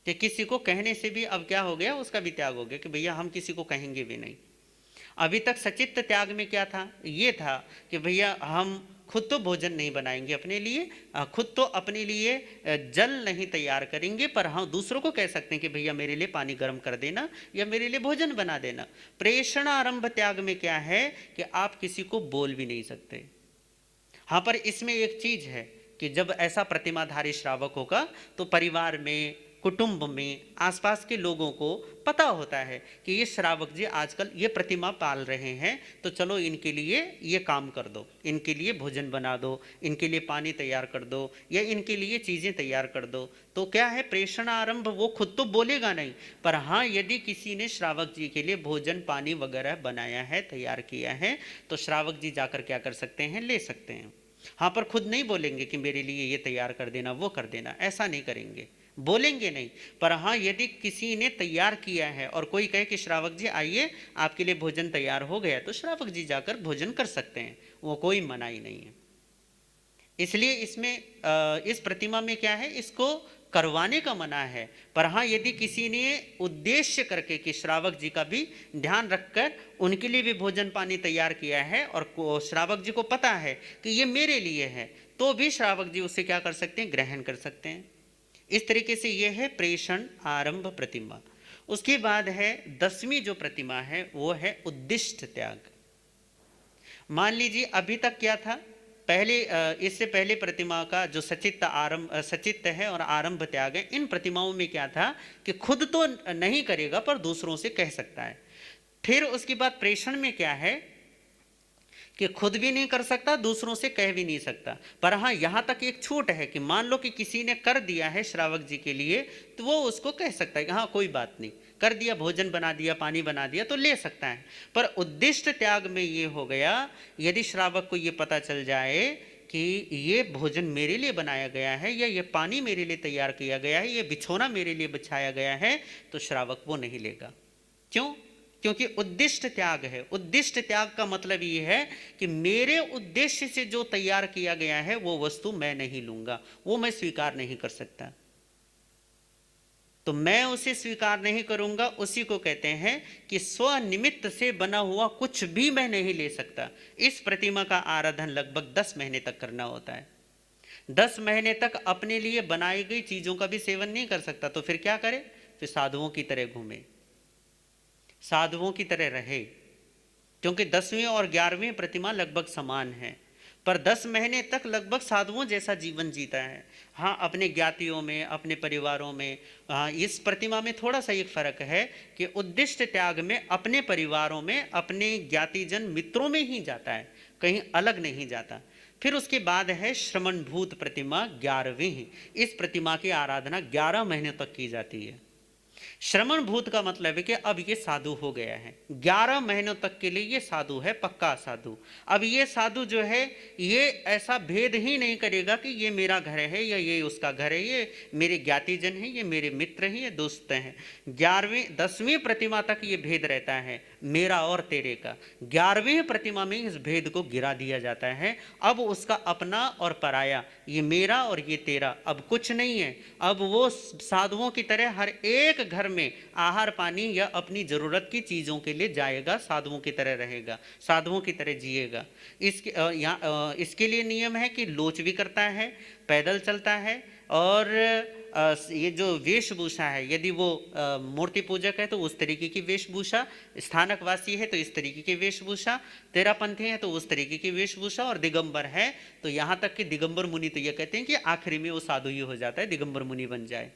Speaker 4: कि किसी को कहने से भी अब क्या हो गया, उसका भी त्याग हो गया कि भैया हम किसी को कहेंगे भी नहीं। अभी तक सचित्त त्याग में क्या था, ये था कि भैया हम खुद तो भोजन नहीं बनाएंगे अपने लिए, खुद तो अपने लिए जल नहीं तैयार करेंगे, पर हाँ दूसरों को कह सकते हैं कि भैया मेरे लिए पानी गर्म कर देना या मेरे लिए भोजन बना देना। प्रेषणारंभ त्याग में क्या है कि आप किसी को बोल भी नहीं सकते। हाँ पर इसमें एक चीज है कि जब ऐसा प्रतिमाधारी श्रावक होगा तो परिवार में कुटुंब में, आसपास के लोगों को पता होता है कि ये श्रावक जी आजकल ये प्रतिमा पाल रहे हैं, तो चलो इनके लिए ये काम कर दो, इनके लिए भोजन बना दो, इनके लिए पानी तैयार कर दो, या इनके लिए चीज़ें तैयार कर दो। तो क्या है, प्रेषण आरंभ वो खुद तो बोलेगा नहीं, पर हाँ यदि किसी ने श्रावक जी के लिए भोजन पानी वगैरह बनाया है, तैयार किया है, तो श्रावक जी जाकर क्या कर सकते हैं, ले सकते हैं। हाँ, पर खुद नहीं बोलेंगे कि मेरे लिए ये तैयार कर देना, वो कर देना, ऐसा नहीं करेंगे, बोलेंगे नहीं। पर हाँ यदि किसी ने तैयार किया है और कोई कहे कि श्रावक जी आइए आपके लिए भोजन तैयार हो गया, तो श्रावक जी जाकर भोजन कर सकते हैं, वो कोई मनाही नहीं है। इसलिए इसमें इस प्रतिमा में क्या है, इसको करवाने का मना है। पर हाँ यदि किसी ने उद्देश्य करके कि श्रावक जी का भी ध्यान रखकर उनके लिए भी भोजन पानी तैयार किया है और श्रावक जी को पता है कि ये मेरे लिए है, तो भी श्रावक जी उसे क्या कर सकते हैं, ग्रहण कर सकते हैं। इस तरीके से ये है प्रेषण आरंभ प्रतिमा। उसके बाद है 10वीं जो प्रतिमा है वो है उद्दिष्ट त्याग। मान लीजिए अभी तक क्या था, पहले इससे पहले प्रतिमा का जो सचित्त है और आरंभ त्याग है, इन प्रतिमाओं में क्या था कि खुद तो नहीं करेगा पर दूसरों से कह सकता है। फिर उसके बाद प्रेषण में क्या है कि खुद भी नहीं कर सकता, दूसरों से कह भी नहीं सकता। पर हाँ यहाँ तक एक छूट है कि मान लो कि किसी ने कर दिया है श्रावक जी के लिए, तो वो उसको कह सकता है कि हाँ कोई बात नहीं, कर दिया, भोजन बना दिया, पानी बना दिया, तो ले सकता है। पर उद्दिष्ट त्याग में ये हो गया, यदि श्रावक को ये पता चल जाए कि ये भोजन मेरे लिए बनाया गया है, या ये पानी मेरे लिए तैयार किया गया है, ये बिछोना मेरे लिए बिछाया गया है, तो श्रावक वो नहीं लेगा। क्यों? क्योंकि उद्दिष्ट त्याग है। उद्दिष्ट त्याग का मतलब ये है कि मेरे उद्देश्य से जो तैयार किया गया है वो वस्तु मैं नहीं लूंगा, वो मैं स्वीकार नहीं कर सकता, तो मैं उसे स्वीकार नहीं करूंगा। उसी को कहते हैं कि स्वनिमित्त से बना हुआ कुछ भी मैं नहीं ले सकता। इस प्रतिमा का आराधन लगभग 10 महीने तक करना होता है। 10 महीने तक अपने लिए बनाई गई चीजों का भी सेवन नहीं कर सकता, तो फिर क्या करे, फिर साधुओं की तरह घूमे, साधुओं की तरह रहे। क्योंकि 10वीं और 11वीं प्रतिमा लगभग समान है, पर 10 महीने तक लगभग साधुओं जैसा जीवन जीता है। हाँ, अपने ज्ञातियों में, अपने परिवारों में। इस प्रतिमा में थोड़ा सा एक फर्क है कि उद्दिष्ट त्याग में अपने परिवारों में, अपने ज्ञातिजन मित्रों में ही जाता है, कहीं अलग नहीं जाता। फिर उसके बाद है श्रमणभूत प्रतिमा 11वीं। इस प्रतिमा की आराधना 11 महीने तक की जाती है। श्रमण भूत का मतलब है कि अब ये साधु हो गया है, 11 महीनों तक के लिए ये साधु है, पक्का साधु। अब ये साधु जो है ये ऐसा भेद ही नहीं करेगा कि ये मेरा घर है या ये उसका घर है, ये मेरे ज्ञातिजन है, ये मेरे मित्र हैं, ये दोस्त हैं। 10वीं प्रतिमा तक ये भेद रहता है, मेरा और तेरे का। 11वीं प्रतिमा में इस भेद को गिरा दिया जाता है। अब उसका अपना और पराया, ये मेरा और ये तेरा, अब कुछ नहीं है। अब वो साधुओं की तरह हर एक घर में आहार पानी या अपनी जरूरत की चीजों के लिए जाएगा, साधुओं की तरह रहेगा, साधुओं की तरह जिएगा। इसके लिए नियम है कि लोच भी करता है, पैदल चलता है, और ये जो वेशभूषा है, यदि वो मूर्ति पूजक है तो उस तरीके की वेशभूषा, स्थानक वासी है तो इस तरीके की वेशभूषा, तेरापंथी है तो उस तरीके की वेशभूषा, और दिगंबर है तो यहाँ तक कि दिगंबर मुनि तो ये कहते हैं कि आखिरी में वो साधु ही हो जाता है, दिगंबर मुनि बन जाए।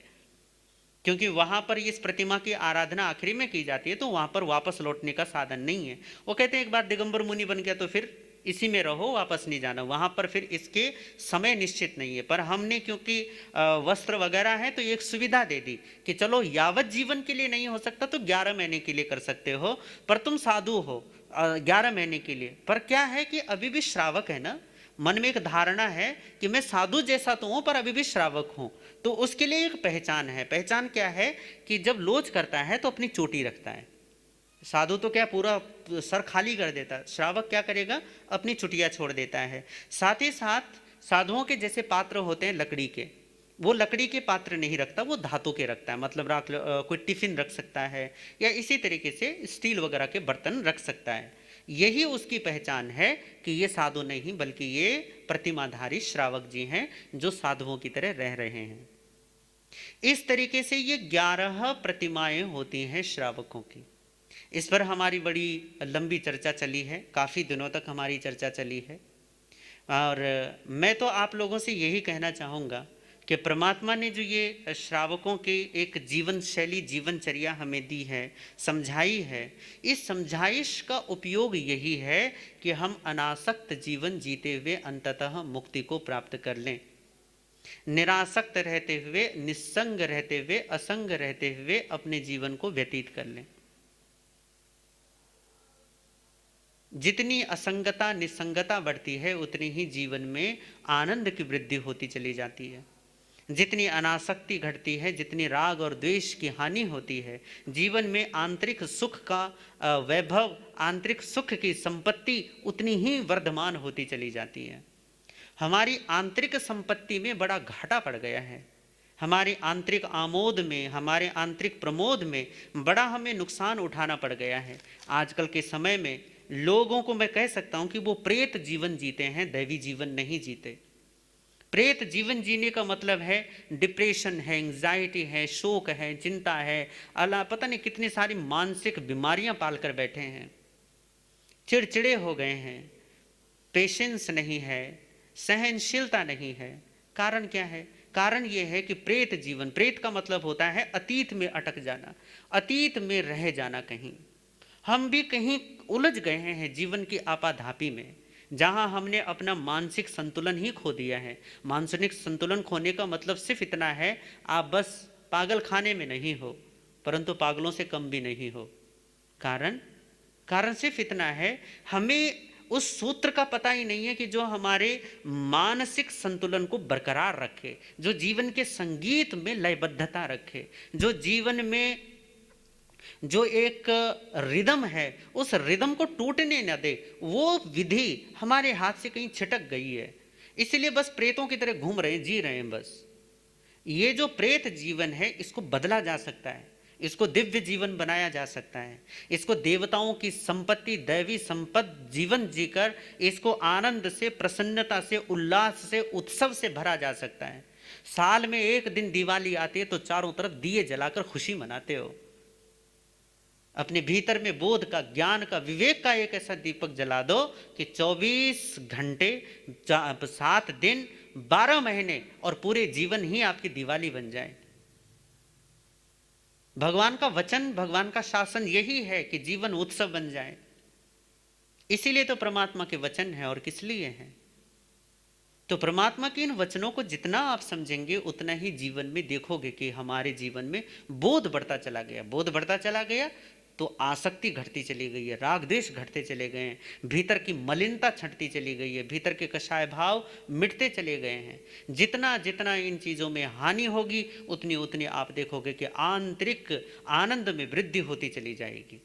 Speaker 4: क्योंकि वहां पर इस प्रतिमा की आराधना आखिरी में की जाती है, तो वहां पर वापस लौटने का साधन नहीं है। वो कहते हैं एक बार दिगंबर मुनि बन गया तो फिर इसी में रहो, वापस नहीं जाना। वहां पर फिर इसके समय निश्चित नहीं है। पर हमने क्योंकि वस्त्र वगैरह है तो एक सुविधा दे दी कि चलो यावत जीवन के लिए नहीं हो सकता तो 11 महीने के लिए कर सकते हो, पर तुम साधु हो 11 महीने के लिए। पर क्या है कि अभी भी श्रावक है ना, मन में एक धारणा है कि मैं साधु जैसा तो हूं पर अभी भी श्रावक हूं, तो उसके लिए एक पहचान है। पहचान क्या है कि जब लोच करता है तो अपनी चोटी रखता है। साधु तो क्या पूरा सर खाली कर देता है, श्रावक क्या करेगा, अपनी चुटिया छोड़ देता है। साथ ही साथ साधुओं के जैसे पात्र होते हैं लकड़ी के, वो लकड़ी के पात्र नहीं रखता, वो धातु के रखता है। मतलब कोई टिफिन रख सकता है या इसी तरीके से स्टील वगैरह के बर्तन रख सकता है। यही उसकी पहचान है कि ये साधु नहीं बल्कि ये प्रतिमाधारी श्रावक जी हैं जो साधुओं की तरह रह रहे हैं। इस तरीके से ये 11 प्रतिमाएं होती हैं श्रावकों की। इस पर हमारी बड़ी लंबी चर्चा चली है, काफ़ी दिनों तक हमारी चर्चा चली है। और मैं तो आप लोगों से यही कहना चाहूँगा कि परमात्मा ने जो ये श्रावकों के एक जीवन शैली जीवनचर्या हमें दी है, समझाई है, इस समझाइश का उपयोग यही है कि हम अनासक्त जीवन जीते हुए अंततः मुक्ति को प्राप्त कर लें, निरासक्त रहते हुए, निस्संग रहते हुए, असंग रहते हुए अपने जीवन को व्यतीत कर लें। जितनी असंगता निसंगता बढ़ती है उतनी ही जीवन में आनंद की वृद्धि होती चली जाती है। जितनी अनासक्ति घटती है, जितनी राग और द्वेष की हानि होती है, जीवन में आंतरिक सुख का वैभव, आंतरिक सुख की संपत्ति उतनी ही वर्धमान होती चली जाती है। हमारी आंतरिक संपत्ति में बड़ा घाटा पड़ गया है, हमारी आंतरिक आमोद में, हमारे आंतरिक प्रमोद में बड़ा हमें नुकसान उठाना पड़ गया है। आजकल के समय में लोगों को मैं कह सकता हूं कि वो प्रेत जीवन जीते हैं, दैवी जीवन नहीं जीते। प्रेत जीवन जीने का मतलब है डिप्रेशन है, एंग्जाइटी है, शोक है, चिंता है, अल्लाह पता नहीं कितनी सारी मानसिक बीमारियां पालकर बैठे हैं, चिड़चिड़े हो गए हैं, पेशेंस नहीं है, सहनशीलता नहीं है। कारण क्या है? कारण यह है कि प्रेत जीवन, प्रेत का मतलब होता है अतीत में अटक जाना, अतीत में रह जाना। कहीं हम भी कहीं उलझ गए हैं जीवन की आपाधापी में, जहां हमने अपना मानसिक संतुलन ही खो दिया है। मानसिक संतुलन खोने का मतलब सिर्फ इतना है, आप बस पागल खाने में नहीं हो, परंतु पागलों से कम भी नहीं हो। कारण सिर्फ इतना है, हमें उस सूत्र का पता ही नहीं है कि जो हमारे मानसिक संतुलन को बरकरार रखे, जो जीवन के संगीत में लयबद्धता रखे, जो जीवन में जो एक रिदम है उस रिदम को टूटने न दे, वो विधि हमारे हाथ से कहीं छिटक गई है। इसलिए बस प्रेतों की तरह घूम रहे हैं, जी रहे हैं बस। ये जो प्रेत जीवन है इसको बदला जा सकता है, इसको दिव्य जीवन बनाया जा सकता है, इसको देवताओं की संपत्ति, दैवी संपत्ति जीवन जीकर इसको आनंद से, प्रसन्नता से, उल्लास से, उत्सव से भरा जा सकता है। साल में एक दिन दिवाली आती है तो चारों तरफ दिए जलाकर खुशी मनाते हो। अपने भीतर में बोध का, ज्ञान का, विवेक का एक ऐसा दीपक जला दो कि 24 घंटे, 7 दिन, 12 महीने और पूरे जीवन ही आपकी दिवाली बन जाए। भगवान का वचन, भगवान का शासन यही है कि जीवन उत्सव बन जाए। इसीलिए तो परमात्मा के वचन है। और किस लिए है? तो परमात्मा के इन वचनों को जितना आप समझेंगे उतना ही जीवन में देखोगे कि हमारे जीवन में बोध बढ़ता चला गया। बोध बढ़ता चला गया तो आसक्ति घटती चली गई है, राग द्वेष घटते चले गए हैं, भीतर की मलिनता छंटती चली गई है, भीतर के कषाय भाव मिटते चले गए हैं। जितना जितना इन चीज़ों में हानि होगी उतनी उतनी आप देखोगे कि आंतरिक आनंद में वृद्धि होती चली जाएगी।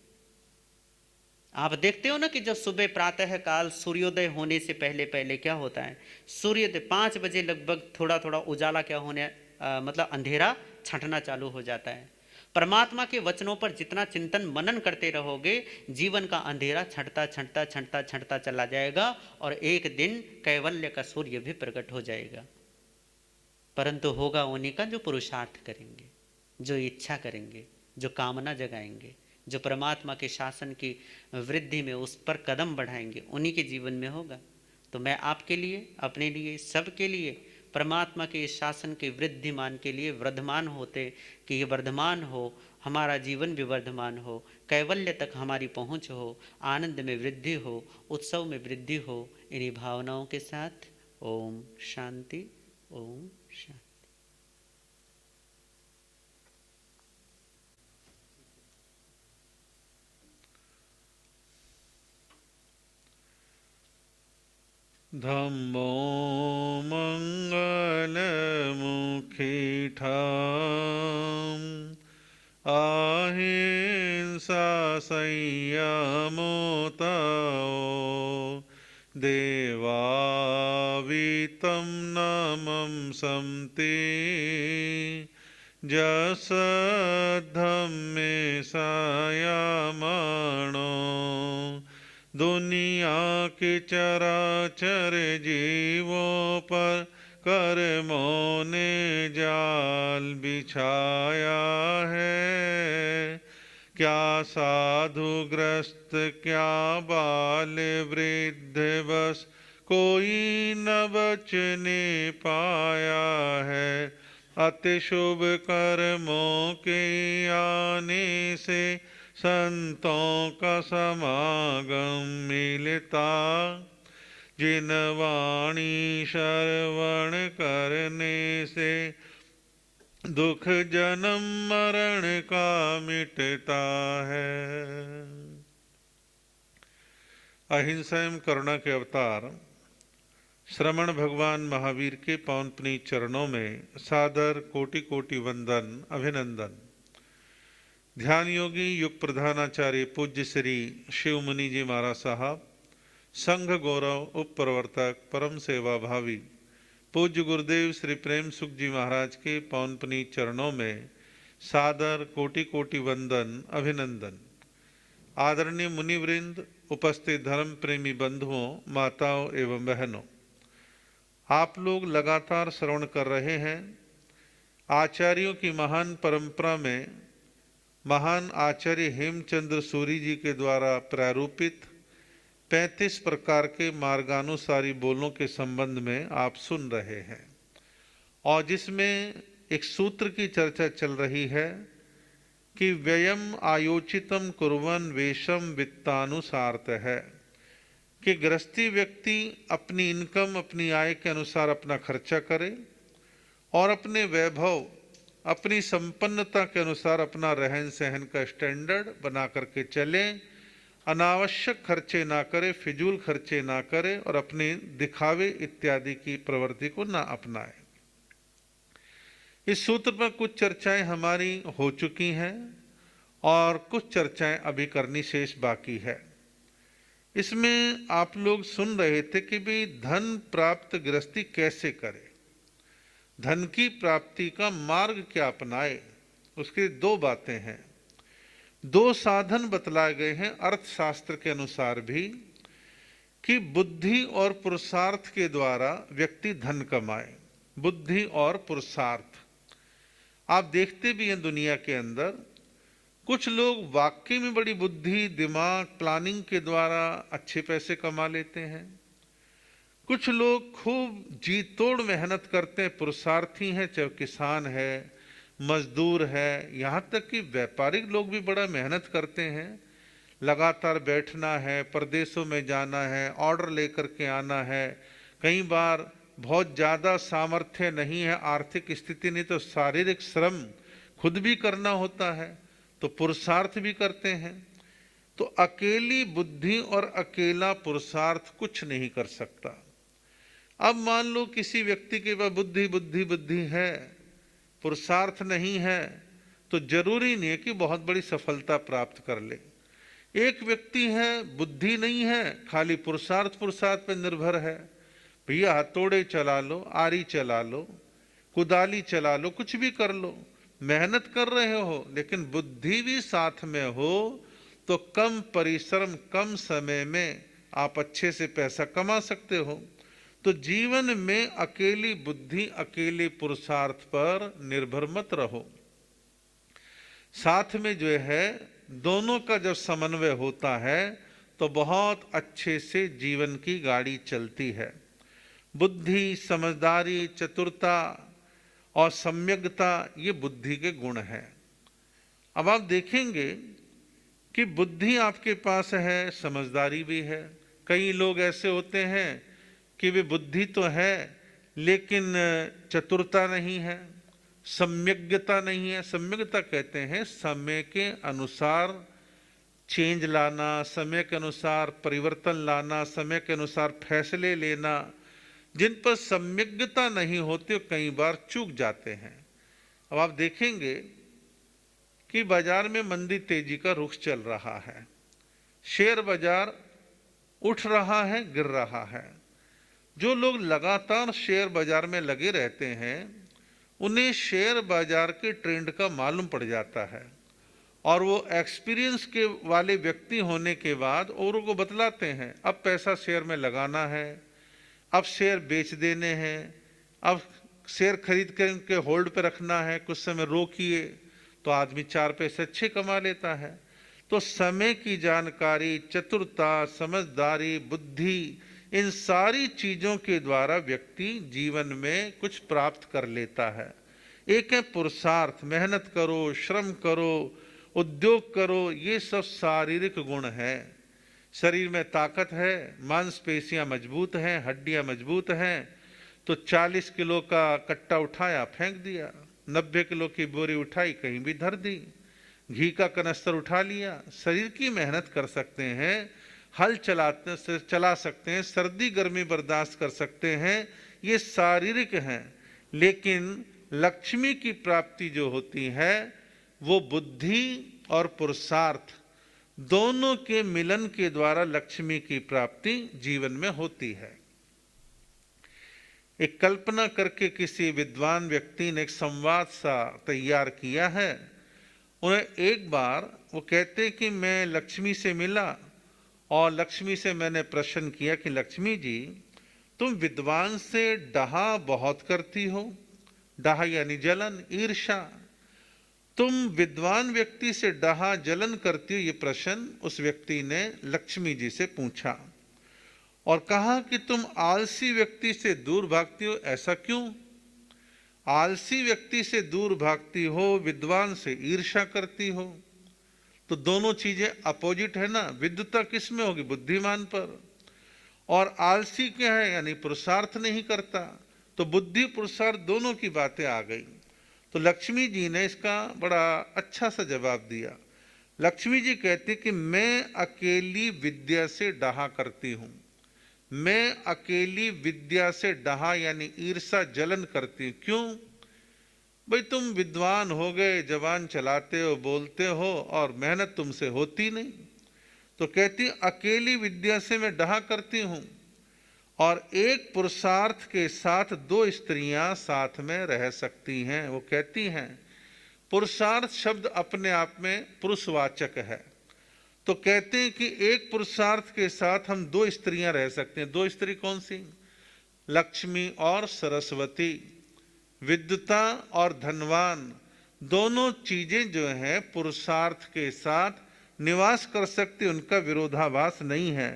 Speaker 4: आप देखते हो ना कि जब सुबह प्रातः काल सूर्योदय होने से पहले पहले क्या होता है, सूर्योदय 5 बजे लगभग थोड़ा थोड़ा उजाला क्या होने मतलब अंधेरा छंटना चालू हो जाता है। परमात्मा के वचनों पर जितना चिंतन मनन करते रहोगे जीवन का अंधेरा छंटता छंटता छंटता छंटता चला जाएगा और एक दिन कैवल्य का सूर्य भी प्रकट हो जाएगा। परंतु होगा उन्हीं का जो पुरुषार्थ करेंगे, जो इच्छा करेंगे, जो कामना जगाएंगे, जो परमात्मा के शासन की वृद्धि में उस पर कदम बढ़ाएंगे, उन्हीं के जीवन में होगा। तो मैं आपके लिए, अपने लिए, सबके लिए परमात्मा के इस शासन के वृद्धिमान के लिए वर्धमान होते कि ये वर्धमान हो, हमारा जीवन भी वर्धमान हो, कैवल्य तक हमारी पहुँच हो, आनंद में वृद्धि हो, उत्सव में वृद्धि हो। इन्हीं भावनाओं के साथ ओम शांति, ओम शांति।
Speaker 3: धम्मो मंगलमुखिठाम् अहिंसा संयमो तयो देवावितं नमं संति जसद्धम्मे संयमणो दुनिया के चराचर जीवों पर कर्मों ने जाल बिछाया है। क्या साधुग्रस्त, क्या बाल वृद्ध बस कोई न बचने पाया है। अति शुभ कर्मों के आने से संतों का समागम मिलता। जिन वाणी श्रवण करने से दुख जन्म मरण का मिटता है। अहिंसा एवं करुणा के अवतार श्रमण भगवान महावीर के पावन पुनीत चरणों में सादर कोटि कोटि वंदन अभिनंदन। ध्यान योगी युग प्रधानाचार्य पूज्य श्री शिव मुनि जी महाराज साहब, संघ गौरव उप प्रवर्तक परम सेवा भावी पूज्य गुरुदेव श्री प्रेम सुख जी महाराज के पावन पुनीत चरणों में सादर कोटि कोटि वंदन अभिनंदन। आदरणीय मुनिवृंद, उपस्थित धर्म प्रेमी बंधुओं, माताओं एवं बहनों, आप लोग लगातार श्रवण कर रहे हैं आचार्यों की महान परंपरा में महान आचार्य हेमचंद्र सूरी जी के द्वारा प्रारूपित 35 प्रकार के मार्गानुसारी बोलों के संबंध में आप सुन रहे हैं, और जिसमें एक सूत्र की चर्चा चल रही है कि व्ययम आयोचितम कुर्वन् वेशम वित्तानुसार्थ है, कि गृहस्थी व्यक्ति अपनी इनकम अपनी आय के अनुसार अपना खर्चा करे और अपने वैभव अपनी संपन्नता के अनुसार अपना रहन सहन का स्टैंडर्ड बना करके चले, अनावश्यक खर्चे ना करे, फिजूल खर्चे ना करे और अपने दिखावे इत्यादि की प्रवृत्ति को ना अपनाए। इस सूत्र पर कुछ चर्चाएं हमारी हो चुकी हैं और कुछ चर्चाएं अभी करनी शेष बाकी है। इसमें आप लोग सुन रहे थे कि भाई धन प्राप्त गृहस्थी कैसे करे, धन की प्राप्ति का मार्ग क्या अपनाए। उसके दो बातें हैं, दो साधन बतलाए गए हैं अर्थशास्त्र के अनुसार भी, कि बुद्धि और पुरुषार्थ के द्वारा व्यक्ति धन कमाए। बुद्धि और पुरुषार्थ आप देखते भी हैं दुनिया के अंदर, कुछ लोग वाकई में बड़ी बुद्धि दिमाग प्लानिंग के द्वारा अच्छे पैसे कमा लेते हैं, कुछ लोग खूब जी तोड़ मेहनत करते हैं, पुरुषार्थी हैं, चाहे किसान है मजदूर है, यहाँ तक कि व्यापारिक लोग भी बड़ा मेहनत करते हैं। लगातार बैठना है, प्रदेशों में जाना है, ऑर्डर लेकर के आना है, कई बार बहुत ज़्यादा सामर्थ्य नहीं है, आर्थिक स्थिति नहीं तो शारीरिक श्रम खुद भी करना होता है, तो पुरुषार्थ भी करते हैं। तो अकेली बुद्धि और अकेला पुरुषार्थ कुछ नहीं कर सकता। अब मान लो किसी व्यक्ति के पास बुद्धि बुद्धि बुद्धि है, पुरुषार्थ नहीं है, तो जरूरी नहीं है कि बहुत बड़ी सफलता प्राप्त कर ले। एक व्यक्ति है बुद्धि नहीं है, खाली पुरुषार्थ पर निर्भर है, भैया हथौड़े चला लो, आरी चला लो, कुदाली चला लो, कुछ भी कर लो, मेहनत कर रहे हो, लेकिन बुद्धि भी साथ में हो तो कम परिश्रम कम समय में आप अच्छे से पैसा कमा सकते हो। तो जीवन में अकेली बुद्धि अकेले पुरुषार्थ पर निर्भर मत रहो, साथ में जो है दोनों का जब समन्वय होता है तो बहुत अच्छे से जीवन की गाड़ी चलती है। बुद्धि, समझदारी, चतुरता और सम्यग्ता ये बुद्धि के गुण हैं। अब आप देखेंगे कि बुद्धि आपके पास है, समझदारी भी है। कई लोग ऐसे होते हैं कि वे बुद्धि तो है लेकिन चतुरता नहीं है, सम्यग्ता नहीं है। सम्यग्ता कहते हैं समय के अनुसार चेंज लाना, समय के अनुसार परिवर्तन लाना, समय के अनुसार फैसले लेना। जिन पर सम्यग्ता नहीं होती कई बार चूक जाते हैं। अब आप देखेंगे कि बाजार में मंदी तेजी का रुख चल रहा है, शेयर बाजार उठ रहा है गिर रहा है। जो लोग लगातार शेयर बाजार में लगे रहते हैं उन्हें शेयर बाजार के ट्रेंड का मालूम पड़ जाता है और वो एक्सपीरियंस के वाले व्यक्ति होने के बाद औरों को बतलाते हैं अब पैसा शेयर में लगाना है, अब शेयर बेच देने हैं, अब शेयर खरीद कर उनके होल्ड पे रखना है, कुछ समय रोकिए, तो आदमी 4 पैसे अच्छे कमा लेता है। तो समय की जानकारी, चतुरता, समझदारी, बुद्धि इन सारी चीजों के द्वारा व्यक्ति जीवन में कुछ प्राप्त कर लेता है। एक है पुरुषार्थ, मेहनत करो, श्रम करो, उद्योग करो, ये सब शारीरिक गुण है। शरीर में ताकत है, मांसपेशियां मजबूत हैं, हड्डियां मजबूत हैं, तो 40 किलो का कट्टा उठाया फेंक दिया, 90 किलो की बोरी उठाई कहीं भी धर दी, घी का कनस्तर उठा लिया। शरीर की मेहनत कर सकते हैं, हल चला सकते हैं, सर्दी गर्मी बर्दाश्त कर सकते हैं, ये शारीरिक हैं। लेकिन लक्ष्मी की प्राप्ति जो होती है वो बुद्धि और पुरुषार्थ दोनों के मिलन के द्वारा लक्ष्मी की प्राप्ति जीवन में होती है। एक कल्पना करके किसी विद्वान व्यक्ति ने एक संवाद सा तैयार किया है। उन्हें एक बार वो कहते कि मैं लक्ष्मी से मिला और लक्ष्मी से मैंने प्रश्न किया कि लक्ष्मी जी, तुम विद्वान से डहा बहुत करती हो, डहा यानी जलन, ईर्षा, तुम विद्वान व्यक्ति से डहा जलन करती हो, ये प्रश्न उस व्यक्ति ने लक्ष्मी जी से पूछा और कहा कि तुम आलसी व्यक्ति से दूर भागती हो, ऐसा क्यों? आलसी व्यक्ति से दूर भागती हो, विद्वान से ईर्ष्या करती हो, तो दोनों चीजें अपोजिट है ना। विद्वता किस में होगी? बुद्धिमान पर। और आलसी क्या है? यानी पुरुषार्थ नहीं करता, तो बुद्धि पुरुषार्थ दोनों की बातें आ गई। तो लक्ष्मी जी ने इसका बड़ा अच्छा सा जवाब दिया। लक्ष्मी जी कहती कि मैं अकेली विद्या से डहा करती हूं, मैं अकेली विद्या से डहा यानी ईर्षा जलन करती हूं। क्यों भाई? तुम विद्वान हो गए, जवान चलाते हो, बोलते हो और मेहनत तुमसे होती नहीं। तो कहती अकेली विद्या से मैं डहा करती हूं और एक पुरुषार्थ के साथ दो स्त्रियां साथ में रह सकती हैं। वो कहती हैं पुरुषार्थ शब्द अपने आप में पुरुषवाचक है, तो कहते हैं कि एक पुरुषार्थ के साथ हम दो स्त्रियां रह सकते हैं। दो स्त्री कौन सी? लक्ष्मी और सरस्वती। विद्वता और धनवान दोनों चीजें जो हैं पुरुषार्थ के साथ निवास कर सकती, उनका विरोधाभास नहीं है।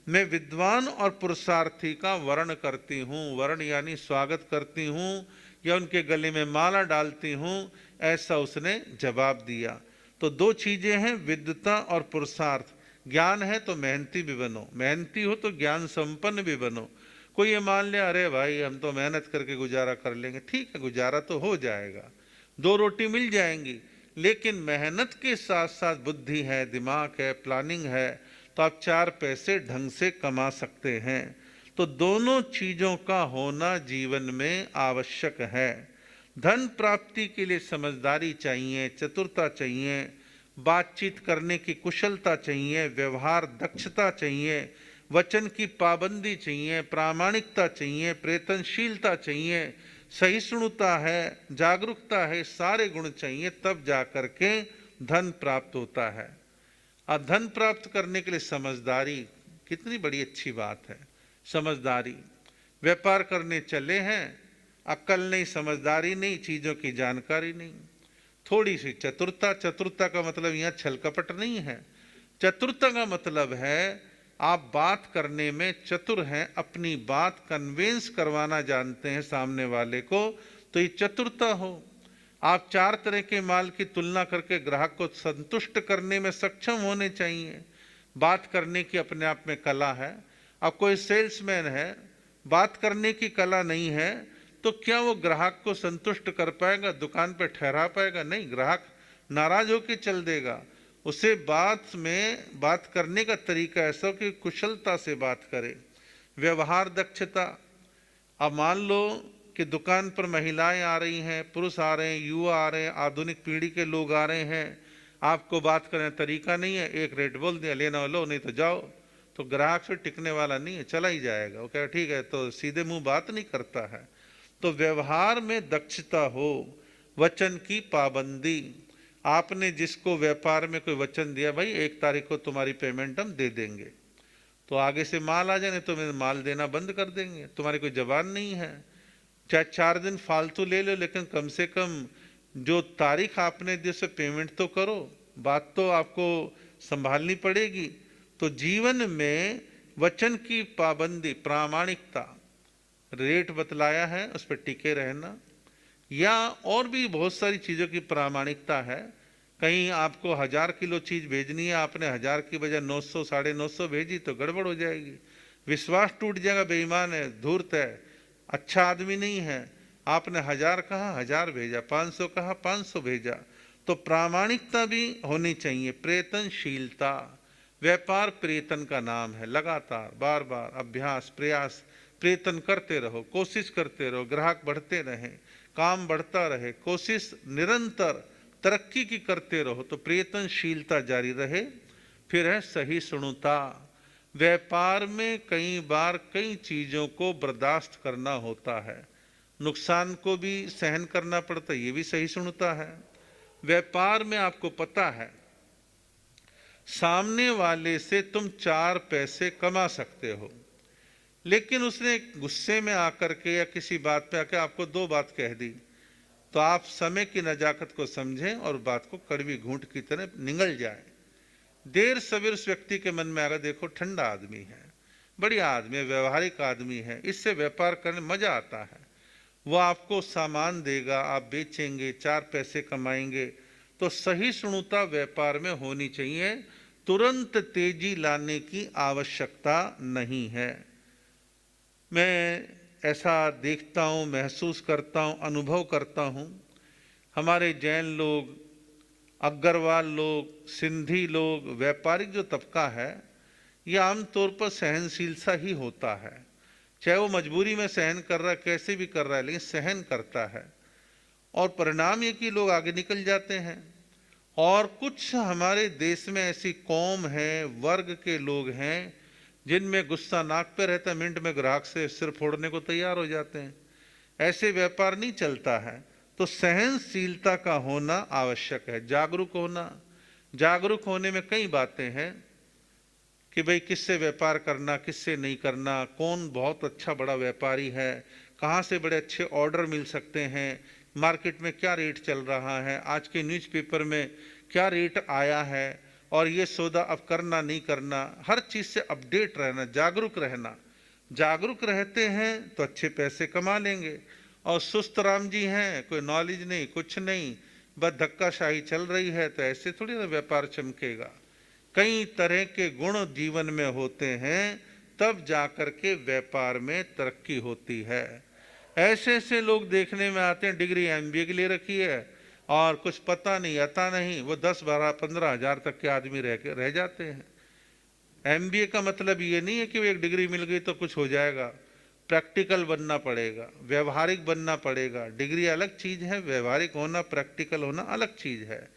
Speaker 3: मैं विद्वान और पुरुषार्थी का वर्ण करती हूँ, वर्ण यानी स्वागत करती हूँ या उनके गले में माला डालती हूँ, ऐसा उसने जवाब दिया। तो दो चीजें हैं, विद्वता और पुरुषार्थ। ज्ञान है तो मेहनती भी बनो, मेहनती हो तो ज्ञान संपन्न भी बनो। कोई ये मान ले अरे भाई हम तो मेहनत करके गुजारा कर लेंगे, ठीक है गुजारा तो हो जाएगा, दो रोटी मिल जाएंगी, लेकिन मेहनत के साथ साथ बुद्धि है, दिमाग है, प्लानिंग है, तो आप चार पैसे ढंग से कमा सकते हैं। तो दोनों चीजों का होना जीवन में आवश्यक है। धन प्राप्ति के लिए समझदारी चाहिए, चतुरता चाहिए, बातचीत करने की कुशलता चाहिए, व्यवहार दक्षता चाहिए, वचन की पाबंदी चाहिए, प्रामाणिकता चाहिए, प्रयत्नशीलता चाहिए, सहिष्णुता है, जागरूकता है, सारे गुण चाहिए, तब जाकर के धन प्राप्त होता है। और धन प्राप्त करने के लिए समझदारी, कितनी बड़ी अच्छी बात है समझदारी। व्यापार करने चले हैं, अक्ल नहीं, समझदारी नहीं, चीजों की जानकारी नहीं, थोड़ी सी चतुरता। चतुरता का मतलब यहाँ छल कपट नहीं है, चतुरता का मतलब है आप बात करने में चतुर हैं, अपनी बात कन्वेंस करवाना जानते हैं सामने वाले को, तो ये चतुरता हो। आप चार तरह के माल की तुलना करके ग्राहक को संतुष्ट करने में सक्षम होने चाहिए। बात करने की अपने आप में कला है। अब कोई सेल्समैन है, बात करने की कला नहीं है, तो क्या वो ग्राहक को संतुष्ट कर पाएगा, दुकान पे ठहरा पाएगा? नहीं, ग्राहक नाराज होकर चल देगा। उसे बात करने का तरीका ऐसा कि कुशलता से बात करे, व्यवहार दक्षता। अब मान लो कि दुकान पर महिलाएं आ रही हैं, पुरुष आ रहे हैं, युवा आ रहे हैं, आधुनिक पीढ़ी के लोग आ रहे हैं, आपको बात करने का तरीका नहीं है, एक रेट बोल दिया, लेना लो नहीं तो जाओ, तो ग्राहक से टिकने वाला नहीं है, चला ही जाएगा। वो कह ठीक है, तो सीधे मुंह बात नहीं करता है। तो व्यवहार में दक्षता हो, वचन की पाबंदी। आपने जिसको व्यापार में कोई वचन दिया, भाई 1 तारीख को तुम्हारी पेमेंट हम दे देंगे, तो आगे से माल आ जाए तो माल देना बंद कर देंगे, तुम्हारी कोई जबान नहीं है। चाहे 4 दिन फालतू ले लो, लेकिन कम से कम जो तारीख आपने दी उसे पेमेंट तो करो, बात तो आपको संभालनी पड़ेगी। तो जीवन में वचन की पाबंदी, प्रामाणिकता, रेट बतलाया है उस पर टिके रहना, या और भी बहुत सारी चीज़ों की प्रामाणिकता है। कहीं आपको 1000 किलो चीज़ भेजनी है, आपने 1000 की बजाय 900 950 भेजी तो गड़बड़ हो जाएगी, विश्वास टूट जाएगा, बेईमान है, धूर्त है, अच्छा आदमी नहीं है। आपने 1000 कहा 1000 भेजा, 500 कहा 500 भेजा। तो प्रामाणिकता भी होनी चाहिए, प्रयत्नशीलता। व्यापार प्रयत्न का नाम है, लगातार बार बार अभ्यास प्रयास, प्रयत्न करते रहो, कोशिश करते रहो, ग्राहक बढ़ते रहें, काम बढ़ता रहे, कोशिश निरंतर तरक्की की करते रहो, तो प्रयत्नशीलता जारी रहे। फिर है सहिष्णुता। व्यापार में कई बार कई चीज़ों को बर्दाश्त करना होता है, नुकसान को भी सहन करना पड़ता है, ये भी सहिष्णुता है। व्यापार में आपको पता है सामने वाले से तुम 4 पैसे कमा सकते हो, लेकिन उसने गुस्से में आकर के या किसी बात पे आकर आपको 2 बात कह दी, तो आप समय की नजाकत को समझें और बात को कड़वी घूंट की तरह निगल जाए। देर सवेर उस व्यक्ति के मन में आएगा, देखो ठंडा आदमी है, बढ़िया आदमी है, व्यवहारिक आदमी है, इससे व्यापार करने मजा आता है, वो आपको सामान देगा, आप बेचेंगे, 4 पैसे कमाएंगे। तो सहिष्णुता व्यापार में होनी चाहिए, तुरंत तेजी लाने की आवश्यकता नहीं है। मैं ऐसा देखता हूँ, महसूस करता हूँ, अनुभव करता हूँ। हमारे जैन लोग, अग्रवाल लोग, सिंधी लोग, व्यापारिक जो तबका है, ये आमतौर पर सहनशील सा ही होता है, चाहे वो मजबूरी में सहन कर रहा है, कैसे भी कर रहा है, लेकिन सहन करता है। और परिणाम ये कि लोग आगे निकल जाते हैं। और कुछ हमारे देश में ऐसी कौम है, वर्ग के लोग हैं, जिनमें गुस्सा नाक पे रहता है, मिनट में ग्राहक से सिर फोड़ने को तैयार हो जाते हैं। ऐसे व्यापार नहीं चलता है। तो सहनशीलता का होना आवश्यक है, जागरूक होना। जागरूक होने में कई बातें हैं कि भाई किससे व्यापार करना, किससे नहीं करना, कौन बहुत अच्छा बड़ा व्यापारी है, कहाँ से बड़े अच्छे ऑर्डर मिल सकते हैं, मार्केट में क्या रेट चल रहा है, आज के न्यूज़पेपर में क्या रेट आया है, और ये सौदा अब करना नहीं करना, हर चीज़ से अपडेट रहना, जागरूक रहना। जागरूक रहते हैं तो अच्छे पैसे कमा लेंगे। और सुस्त राम जी हैं, कोई नॉलेज नहीं, कुछ नहीं, बस धक्काशाही चल रही है, तो ऐसे थोड़ी ना व्यापार चमकेगा। कई तरह के गुण जीवन में होते हैं, तब जाकर के व्यापार में तरक्की होती है। ऐसे ऐसे लोग देखने में आते हैं, डिग्री MBA के लिए रखी है और कुछ पता नहीं आता नहीं, वो 10, 12, 15 हज़ार तक के आदमी रह जाते हैं। MBA का मतलब ये नहीं है कि वो एक डिग्री मिल गई तो कुछ हो जाएगा, प्रैक्टिकल बनना पड़ेगा, व्यवहारिक बनना पड़ेगा। डिग्री अलग चीज़ है, व्यवहारिक होना, प्रैक्टिकल होना अलग चीज़ है।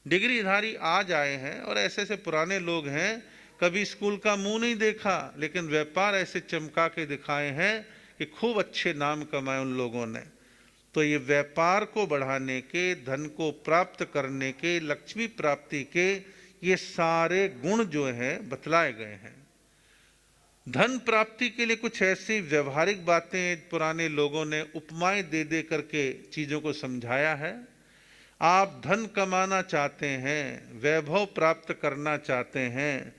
Speaker 3: डिग्रीधारी आज आए हैं और ऐसे ऐसे पुराने लोग हैं, कभी स्कूल का मुंह नहीं देखा, लेकिन व्यापार ऐसे चमका के दिखाए हैं कि खूब अच्छे नाम कमाए उन लोगों ने। तो ये व्यापार को बढ़ाने के, धन को प्राप्त करने के, लक्ष्मी प्राप्ति के ये सारे गुण जो हैं बतलाए गए हैं। धन प्राप्ति के लिए कुछ ऐसी व्यवहारिक बातें पुराने लोगों ने उपमाएं दे दे करके चीज़ों को समझाया है। आप धन कमाना चाहते हैं, वैभव प्राप्त करना चाहते हैं,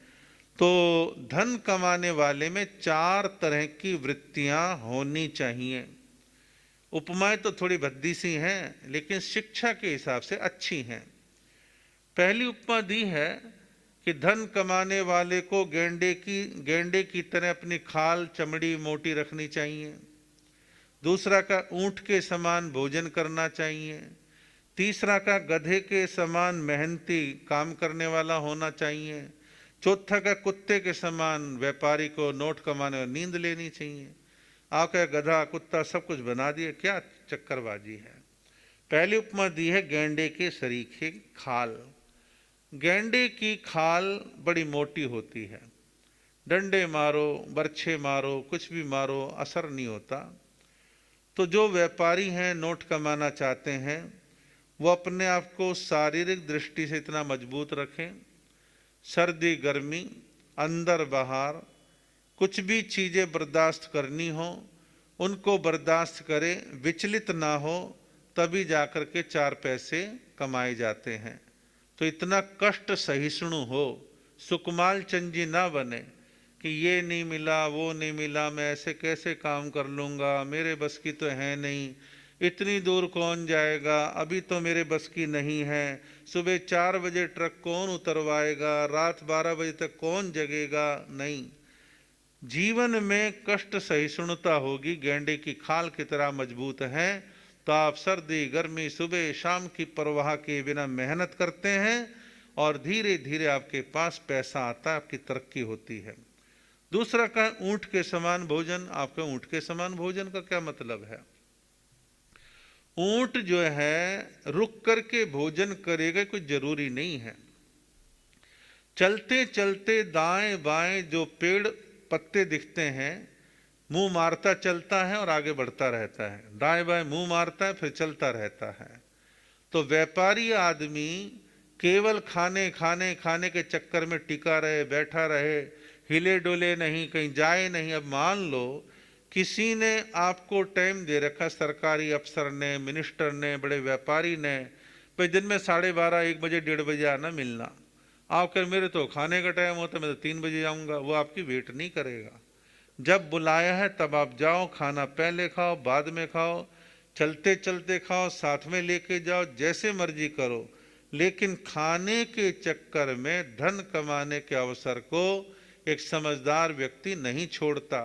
Speaker 3: तो धन कमाने वाले में 4 तरह की वृत्तियां होनी चाहिए। उपमाएं तो थोड़ी भद्दी सी हैं, लेकिन शिक्षा के हिसाब से अच्छी हैं। पहली उपमा दी है कि धन कमाने वाले को गेंडे की तरह अपनी खाल चमड़ी मोटी रखनी चाहिए। दूसरा का ऊंट के समान भोजन करना चाहिए। तीसरा का गधे के समान मेहनती काम करने वाला होना चाहिए। चौथा का कुत्ते के समान व्यापारी को नोट कमाने और नींद लेनी चाहिए। आके गधा कुत्ता सब कुछ बना दिए, क्या चक्करबाजी है। पहली उपमा दी है गेंडे के सरीखे खाल। गेंडे की खाल बड़ी मोटी होती है, डंडे मारो, बरछे मारो, कुछ भी मारो, असर नहीं होता। तो जो व्यापारी हैं, नोट कमाना चाहते हैं, वो अपने आप को शारीरिक दृष्टि से इतना मजबूत रखें, सर्दी गर्मी, अंदर बाहर कुछ भी चीज़ें बर्दाश्त करनी हो उनको बर्दाश्त करें, विचलित ना हो, तभी जाकर के 4 पैसे कमाए जाते हैं। तो इतना कष्ट सहिष्णु हो, सुकुमाल चंद जी ना बने कि ये नहीं मिला, वो नहीं मिला, मैं ऐसे कैसे काम कर लूँगा, मेरे बस की तो है नहीं, इतनी दूर कौन जाएगा, अभी तो मेरे बस की नहीं है, सुबह 4 बजे ट्रक कौन उतरवाएगा, रात 12 बजे तक कौन जगेगा। नहीं, जीवन में कष्ट सहिष्णुता होगी, गेंडे की खाल की तरह मजबूत है, तो आप सर्दी गर्मी सुबह शाम की परवाह के बिना मेहनत करते हैं और धीरे धीरे आपके पास पैसा आता है, आपकी तरक्की होती है। दूसरा का ऊंट के समान भोजन। आपके ऊंट के समान भोजन का क्या मतलब है? ऊंट जो है रुक करके भोजन करेगा, कोई जरूरी नहीं है। चलते चलते दाएं बाएं जो पेड़ पत्ते दिखते हैं, मुंह मारता चलता है और आगे बढ़ता रहता है, दाएं बाएं मुंह मारता है फिर चलता रहता है। तो व्यापारी आदमी केवल खाने खाने खाने के चक्कर में टिका रहे, बैठा रहे, हिले डोले नहीं, कहीं जाए नहीं। अब मान लो किसी ने आपको टाइम दे रखा, सरकारी अफसर ने, मिनिस्टर ने, बड़े व्यापारी ने, भाई दिन में 12:30 1 बजे 1:30 बजे आना मिलना। आप कह मेरे तो खाने का टाइम होता है, मैं तो 3 बजे आऊँगा। वो आपकी वेट नहीं करेगा, जब बुलाया है तब आप जाओ, खाना पहले खाओ बाद में खाओ, चलते चलते खाओ, साथ में लेके जाओ, जैसे मर्जी करो, लेकिन खाने के चक्कर में धन कमाने के अवसर को एक समझदार व्यक्ति नहीं छोड़ता।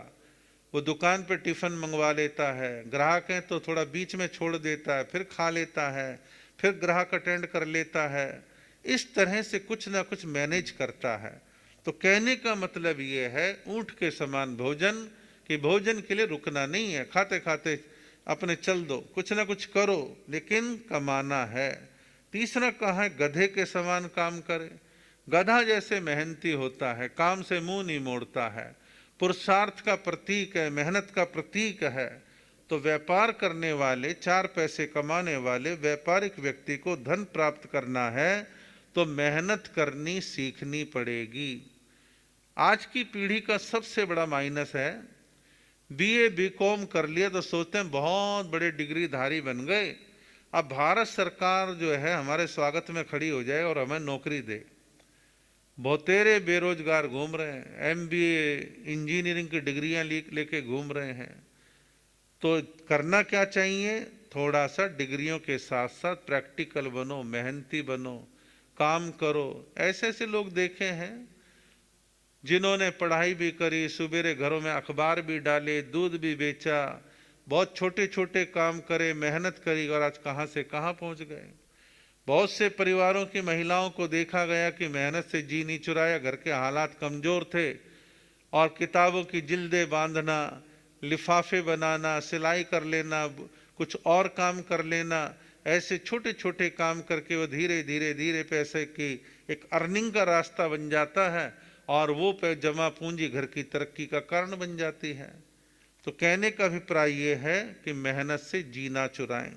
Speaker 3: वो दुकान पे टिफिन मंगवा लेता है, ग्राहक है तो थोड़ा बीच में छोड़ देता है, फिर खा लेता है, फिर ग्राहक अटेंड कर लेता है। इस तरह से कुछ ना कुछ मैनेज करता है। तो कहने का मतलब ये है ऊंट के समान भोजन, कि भोजन के लिए रुकना नहीं है, खाते खाते अपने चल दो, कुछ ना कुछ करो, लेकिन कमाना है। तीसरा कहा है गधे के समान काम करे। गधा जैसे मेहनती होता है, काम से मुंह नहीं मोड़ता है, पुरुषार्थ का प्रतीक है, मेहनत का प्रतीक है। तो व्यापार करने वाले, 4 पैसे कमाने वाले व्यापारिक व्यक्ति को धन प्राप्त करना है तो मेहनत करनी सीखनी पड़ेगी। आज की पीढ़ी का सबसे बड़ा माइनस है, बीए बीकॉम कर लिया तो सोचते हैं बहुत बड़े डिग्रीधारी बन गए, अब भारत सरकार जो है हमारे स्वागत में खड़ी हो जाए और हमें नौकरी दे। बहुतेरे बेरोजगार घूम रहे हैं, एमबीए इंजीनियरिंग की डिग्रियां लेके घूम रहे हैं। तो करना क्या चाहिए? थोड़ा सा डिग्रियों के साथ साथ प्रैक्टिकल बनो, मेहनती बनो, काम करो। ऐसे ऐसे लोग देखे हैं जिन्होंने पढ़ाई भी करी, सुबेरे घरों में अखबार भी डाले, दूध भी बेचा, बहुत छोटे छोटे काम करे, मेहनत करी और आज कहाँ से कहाँ पहुँच गए। बहुत से परिवारों की महिलाओं को देखा गया कि मेहनत से जी नहीं चुराया, घर के हालात कमज़ोर थे और किताबों की जिल्दें बांधना, लिफाफे बनाना, सिलाई कर लेना, कुछ और काम कर लेना, ऐसे छोटे छोटे काम करके वो धीरे धीरे धीरे पैसे की एक अर्निंग का रास्ता बन जाता है और वो जमा पूंजी घर की तरक्की का कारण बन जाती है। तो कहने का अभिप्राय ये है कि मेहनत से जीना चुराएं।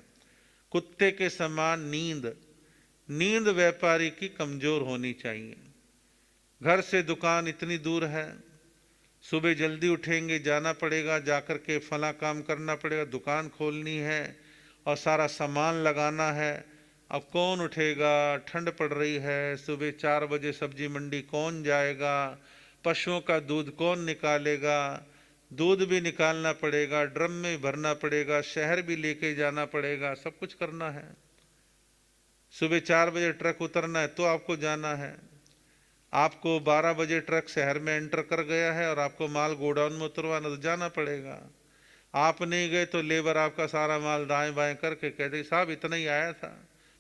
Speaker 3: कुत्ते के समान नींद व्यापारी की कमजोर होनी चाहिए। घर से दुकान इतनी दूर है, सुबह जल्दी उठेंगे, जाना पड़ेगा, जाकर के फला काम करना पड़ेगा, दुकान खोलनी है और सारा सामान लगाना है। अब कौन उठेगा, ठंड पड़ रही है, सुबह 4 बजे सब्जी मंडी कौन जाएगा, पशुओं का दूध कौन निकालेगा, दूध भी निकालना पड़ेगा, ड्रम में भरना पड़ेगा, शहर भी लेके जाना पड़ेगा, सब कुछ करना है। सुबह 4 बजे ट्रक उतरना है तो आपको जाना है, आपको 12 बजे ट्रक शहर में एंटर कर गया है और आपको माल गोडाउन में उतरवाना, तो जाना पड़ेगा। आप नहीं गए तो लेबर आपका सारा माल दाएं बाएं करके कहते साहब इतना ही आया था,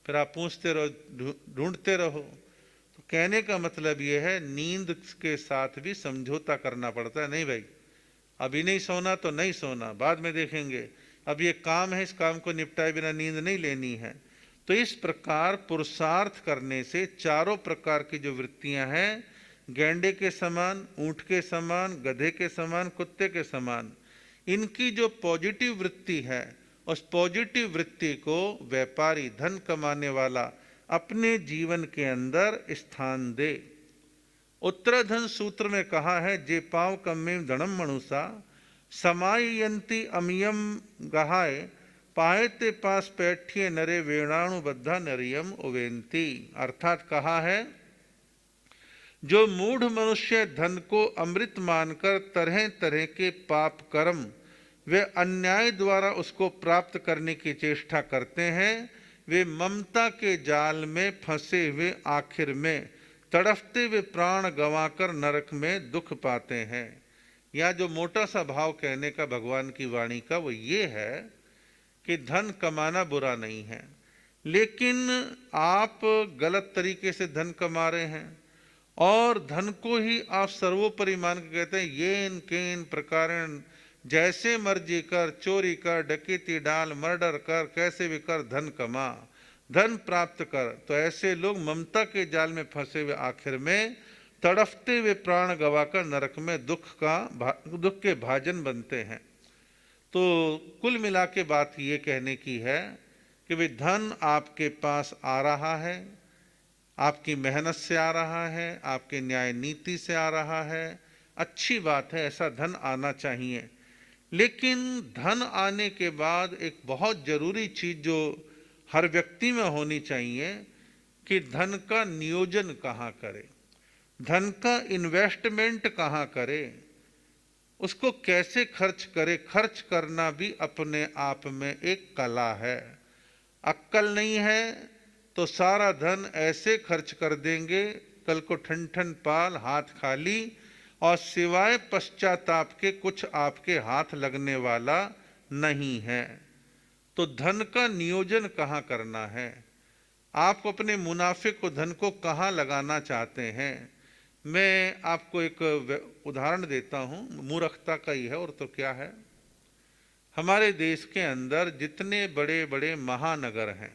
Speaker 3: फिर आप पूछते रहो, ढूंढते रहो। तो कहने का मतलब ये है नींद के साथ भी समझौता करना पड़ता है। नहीं भाई अभी नहीं सोना तो नहीं सोना, बाद में देखेंगे, अब ये काम है, इस काम को निपटाए बिना नींद नहीं लेनी है। तो इस प्रकार पुरुषार्थ करने से चारों प्रकार की जो वृत्तियां हैं, गैंडे के समान, ऊंट के समान, गधे के समान, कुत्ते के समान, इनकी जो पॉजिटिव वृत्ति है उस पॉजिटिव वृत्ति को व्यापारी, धन कमाने वाला अपने जीवन के अंदर स्थान दे। उत्तराधन सूत्र में कहा है जे पाव कम्में धनम मनुषा समायंती अमियम गहाय पायते पास पैठिए नरे वेणाणु बद्धा नरियम उवेंती। अर्थात कहा है जो मूढ़ मनुष्य धन को अमृत मानकर तरह तरह के पाप कर्म वे अन्याय द्वारा उसको प्राप्त करने की चेष्टा करते हैं, वे ममता के जाल में फंसे हुए आखिर में तड़फते हुए प्राण गंवाकर नरक में दुख पाते हैं। या जो मोटा सा भाव कहने का भगवान की वाणी का वो ये है कि धन कमाना बुरा नहीं है, लेकिन आप गलत तरीके से धन कमा रहे हैं और धन को ही आप सर्वोपरि मान के कहते हैं येन केन प्रकारेण जैसे मर्जी कर, चोरी कर, डकैती डाल, मर्डर कर, कैसे भी कर, धन कमा, धन प्राप्त कर। तो ऐसे लोग ममता के जाल में फंसे हुए आखिर में तड़फते हुए प्राण गवाकर नरक में दुख के भाजन बनते हैं। तो कुल मिला के बात ये कहने की है कि वे धन आपके पास आ रहा है, आपकी मेहनत से आ रहा है, आपके न्याय नीति से आ रहा है, अच्छी बात है, ऐसा धन आना चाहिए। लेकिन धन आने के बाद एक बहुत जरूरी चीज जो हर व्यक्ति में होनी चाहिए कि धन का नियोजन कहाँ करे, धन का इन्वेस्टमेंट कहाँ करे, उसको कैसे खर्च करे। खर्च करना भी अपने आप में एक कला है। अक्ल नहीं है तो सारा धन ऐसे खर्च कर देंगे, कल को ठन ठन पाल हाथ खाली, और सिवाय पश्चाताप के कुछ आपके हाथ लगने वाला नहीं है। तो धन का नियोजन कहाँ करना है, आप अपने मुनाफे को, धन को कहाँ लगाना चाहते हैं। मैं आपको एक उदाहरण देता हूँ, मूर्खता का ही है और तो क्या है। हमारे देश के अंदर जितने बड़े बड़े महानगर हैं,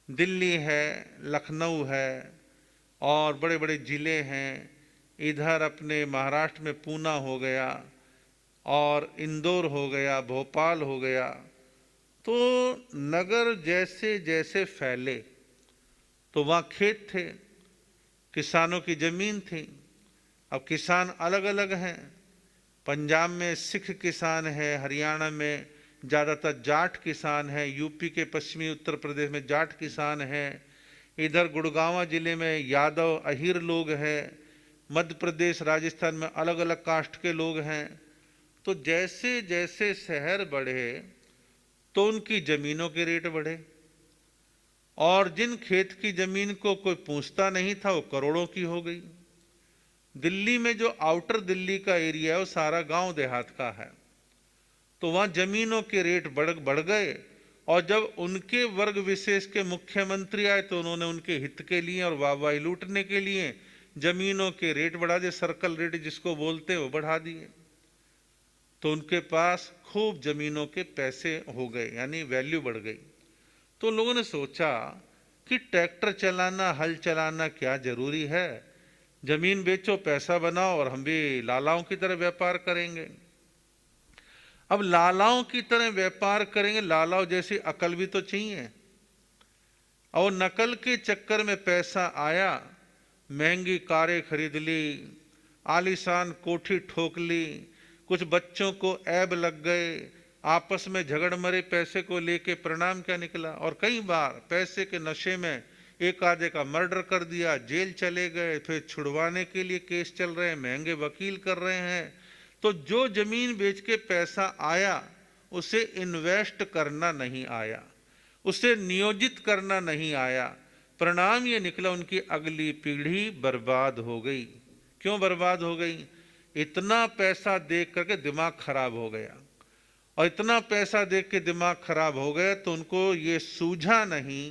Speaker 3: दिल्ली है, लखनऊ है और बड़े बड़े ज़िले हैं, इधर अपने महाराष्ट्र में पूना हो गया और इंदौर हो गया, भोपाल हो गया। तो नगर जैसे जैसे फैले तो वहाँ खेत थे, किसानों की ज़मीन थी। अब किसान अलग अलग हैं, पंजाब में सिख किसान है, हरियाणा में ज़्यादातर जाट किसान है, यूपी के पश्चिमी उत्तर प्रदेश में जाट किसान है, इधर गुड़गांव जिले में यादव अहीर लोग हैं, मध्य प्रदेश राजस्थान में अलग अलग कास्ट के लोग हैं। तो जैसे जैसे शहर बढ़े तो उनकी ज़मीनों के रेट बढ़े, और जिन खेत की ज़मीन को कोई पूछता नहीं था वो करोड़ों की हो गई। दिल्ली में जो आउटर दिल्ली का एरिया है वो सारा गांव देहात का है, तो वहाँ ज़मीनों के रेट बढ़ गए। और जब उनके वर्ग विशेष के मुख्यमंत्री आए तो उन्होंने उनके हित के लिए और वाहवाही लूटने के लिए ज़मीनों के रेट बढ़ा दिए, सर्कल रेट जिसको बोलते हैं वो बढ़ा दिए। तो उनके पास खूब ज़मीनों के पैसे हो गए, यानी वैल्यू बढ़ गई। तो लोगों ने सोचा कि ट्रैक्टर चलाना, हल चलाना क्या ज़रूरी है, ज़मीन बेचो, पैसा बनाओ और हम भी लालाओं की तरह व्यापार करेंगे। अब लालाओं की तरह व्यापार करेंगे, लालाओं जैसी अकल भी तो चाहिए। और नकल के चक्कर में पैसा आया, महंगी कारें खरीद ली, आलीशान कोठी ठोक ली, कुछ बच्चों को ऐब लग गए, आपस में झगड़ मरे पैसे को लेके, परिणाम क्या निकला। और कई बार पैसे के नशे में एक आधे का मर्डर कर दिया, जेल चले गए, फिर छुड़वाने के लिए केस चल रहे हैं, महंगे वकील कर रहे हैं। तो जो जमीन बेच के पैसा आया उसे इन्वेस्ट करना नहीं आया, उसे नियोजित करना नहीं आया। परिणाम ये निकला उनकी अगली पीढ़ी बर्बाद हो गई। क्यों बर्बाद हो गई? इतना पैसा देख करके दिमाग खराब हो गया, और इतना पैसा देख के दिमाग खराब हो गया तो उनको ये सूझा नहीं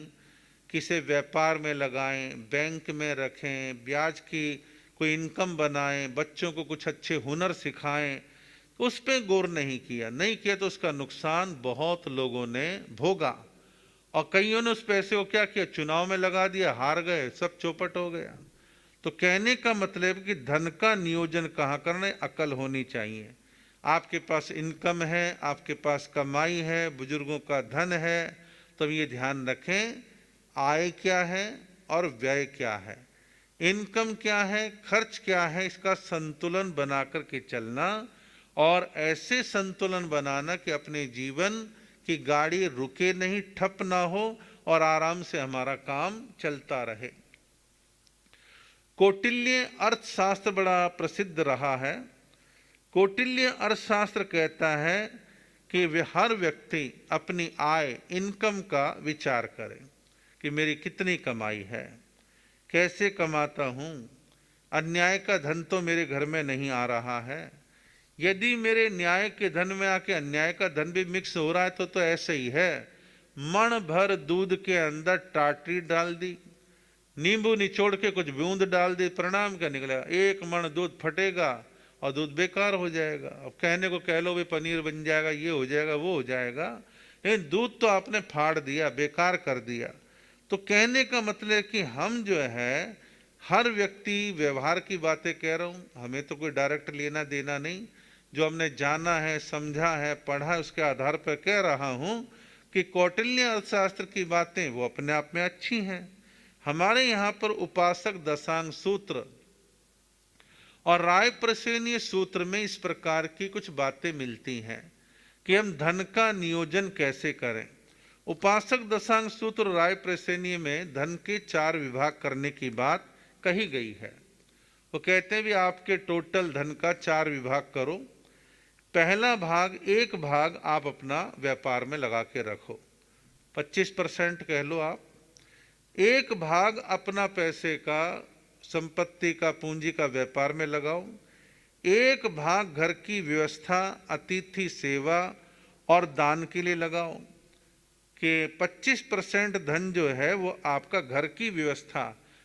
Speaker 3: कि इसे व्यापार में लगाएं, बैंक में रखें, ब्याज की कोई इनकम बनाएं, बच्चों को कुछ अच्छे हुनर सिखाएं। उस पर गौर नहीं किया तो उसका नुकसान बहुत लोगों ने भोगा। और कईयों ने उस पैसे को क्या किया, चुनाव में लगा दिया, हार गए, सब चौपट हो गया। तो कहने का मतलब कि धन का नियोजन कहाँ करना है, अकल होनी चाहिए। आपके पास इनकम है, आपके पास कमाई है, बुजुर्गों का धन है, तो ये ध्यान रखें आय क्या है और व्यय क्या है, इनकम क्या है, खर्च क्या है, इसका संतुलन बना करके चलना। और ऐसे संतुलन बनाना कि अपने जीवन की गाड़ी रुके नहीं, ठप ना हो और आराम से हमारा काम चलता रहे। कौटिल्य अर्थशास्त्र बड़ा प्रसिद्ध रहा है। कौटिल्य अर्थशास्त्र कहता है कि हर व्यक्ति अपनी आय, इनकम का विचार करे कि मेरी कितनी कमाई है, कैसे कमाता हूँ, अन्याय का धन तो मेरे घर में नहीं आ रहा है। यदि मेरे न्याय के धन में आके अन्याय का धन भी मिक्स हो रहा है तो ऐसे ही है। मण भर दूध के अंदर टाटरी डाल दी, नींबू निचोड़ के कुछ बूंद डाल दी, परिणाम क्या निकलेगा? एक मण दूध फटेगा और दूध बेकार हो जाएगा। अब कहने को कह लो भी पनीर बन जाएगा, ये हो जाएगा, वो हो जाएगा, लेकिन दूध तो आपने फाड़ दिया, बेकार कर दिया। तो कहने का मतलब है कि हम जो है, हर व्यक्ति व्यवहार की बातें कह रहा हूँ, हमें तो कोई डायरेक्ट लेना देना नहीं, जो हमने जाना है, समझा है, पढ़ा है, उसके आधार पर कह रहा हूँ कि कौटिल्य अर्थशास्त्र की बातें वो अपने आप में अच्छी हैं। हमारे यहाँ पर उपासक दशांग सूत्र और राय प्रसेनीय सूत्र में इस प्रकार की कुछ बातें मिलती हैं कि हम धन का नियोजन कैसे करें। उपासक दशांग सूत्र और राय प्रसेनीय में धन के 4 विभाग करने की बात कही गई है। वो कहते हैं भी आपके टोटल धन का 4 विभाग करो। पहला भाग, एक भाग आप अपना व्यापार में लगा के रखो, 25% कह लो आप। एक भाग अपना पैसे का, संपत्ति का, पूंजी का व्यापार में लगाओ। एक भाग घर की व्यवस्था, अतिथि सेवा और दान के लिए लगाओ कि 25% धन जो है वो आपका घर की व्यवस्था,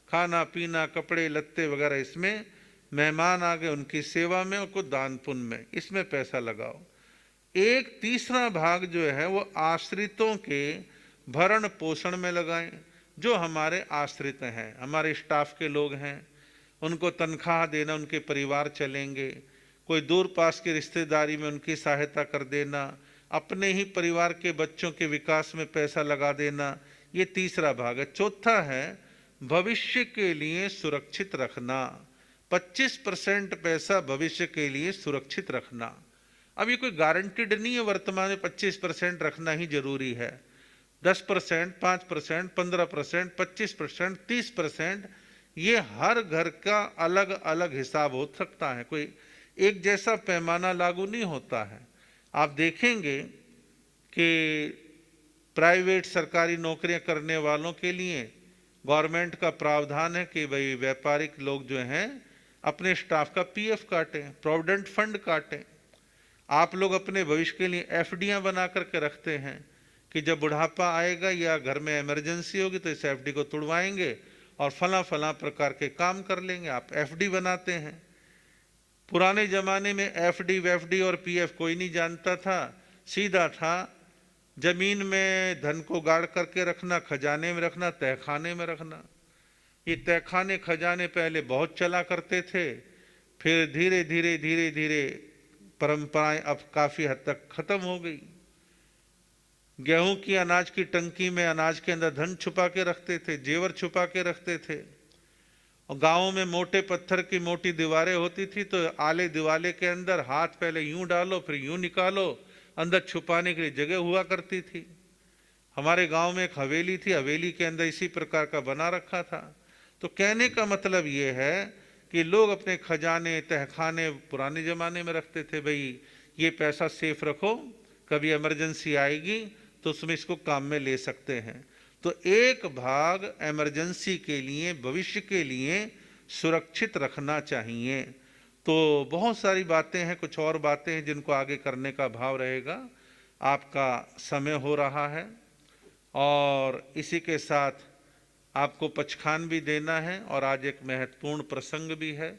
Speaker 3: खाना पीना, कपड़े लत्ते वगैरह, इसमें मेहमान आ गए उनकी सेवा में और कुछ दान पुण्य में, इसमें पैसा लगाओ। एक तीसरा भाग जो है वो आश्रितों के भरण पोषण में लगाएं। जो हमारे आश्रित हैं, हमारे स्टाफ के लोग हैं, उनको तनख्वाह देना, उनके परिवार चलेंगे। कोई दूर पास की रिश्तेदारी में उनकी सहायता कर देना, अपने ही परिवार के बच्चों के विकास में पैसा लगा देना, ये तीसरा भाग है। चौथा है भविष्य के लिए सुरक्षित रखना, 25% पैसा भविष्य के लिए सुरक्षित रखना। अब ये कोई गारंटीड नहीं है वर्तमान में 25% रखना ही जरूरी है। 10%, 5%, 15%, 25%, 30%, ये हर घर का अलग अलग हिसाब हो सकता है, कोई एक जैसा पैमाना लागू नहीं होता है। आप देखेंगे कि प्राइवेट सरकारी नौकरियां करने वालों के लिए गवर्नमेंट का प्रावधान है कि भाई व्यापारिक लोग जो हैं अपने स्टाफ का पीएफ काटें, प्रोविडेंट फंड काटें। आप लोग अपने भविष्य के लिए एफडीआं बना करके रखते हैं कि जब बुढ़ापा आएगा या घर में इमरजेंसी होगी तो इस एफडी को तुड़वाएंगे और फला फला प्रकार के काम कर लेंगे। आप एफडी बनाते हैं। पुराने जमाने में एफडी वेफडी और पीएफ कोई नहीं जानता था, सीधा था जमीन में धन को गाड़ करके रखना, खजाने में रखना, तहखाने में रखना। ये तहखाने खजाने पहले बहुत चला करते थे, फिर धीरे धीरे धीरे धीरे परंपराएं अब काफी हद तक खत्म हो गई। गेहूं की अनाज की टंकी में अनाज के अंदर धन छुपा के रखते थे, जेवर छुपा के रखते थे। और गांवों में मोटे पत्थर की मोटी दीवारें होती थी तो आले दिवाले के अंदर हाथ पहले यूं डालो फिर यूं निकालो, अंदर छुपाने के लिए जगह हुआ करती थी। हमारे गांव में एक हवेली थी, हवेली के अंदर इसी प्रकार का बना रखा था। तो कहने का मतलब ये है कि लोग अपने खजाने तहखाने पुराने जमाने में रखते थे, भाई ये पैसा सेफ रखो, कभी इमरजेंसी आएगी तो उसमें इसको काम में ले सकते हैं। तो एक भाग इमरजेंसी के लिए, भविष्य के लिए सुरक्षित रखना चाहिए। तो बहुत सारी बातें हैं, कुछ और बातें हैं जिनको आगे करने का भाव रहेगा। आपका समय हो रहा है और इसी के साथ आपको पचखान भी देना है और आज एक महत्वपूर्ण प्रसंग भी है।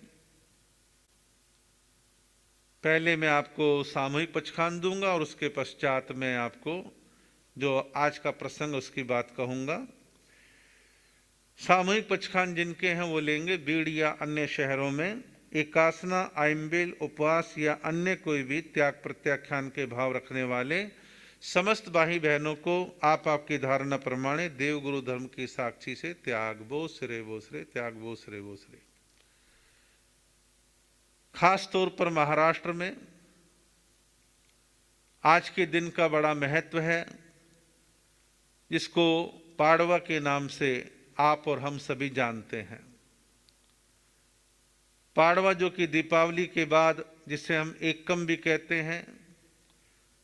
Speaker 3: पहले मैं आपको सामूहिक पचखान दूंगा और उसके पश्चात मैं आपको जो आज का प्रसंग उसकी बात कहूंगा। सामूहिक पचखान जिनके हैं वो लेंगे। बीड़ या अन्य शहरों में एकासना, आइम्बेल, उपवास या अन्य कोई भी त्याग प्रत्याख्यान के भाव रखने वाले समस्त भाई बहनों को आप आपकी धारणा प्रमाणे देव गुरु धर्म की साक्षी से त्याग बोसरे बोसरे, त्याग बोसरे बोसरे। खास तौर पर महाराष्ट्र में आज के दिन का बड़ा महत्व है, जिसको पाड़वा के नाम से आप और हम सभी जानते हैं। पाड़वा जो कि दीपावली के बाद, जिसे हम एकम भी कहते हैं,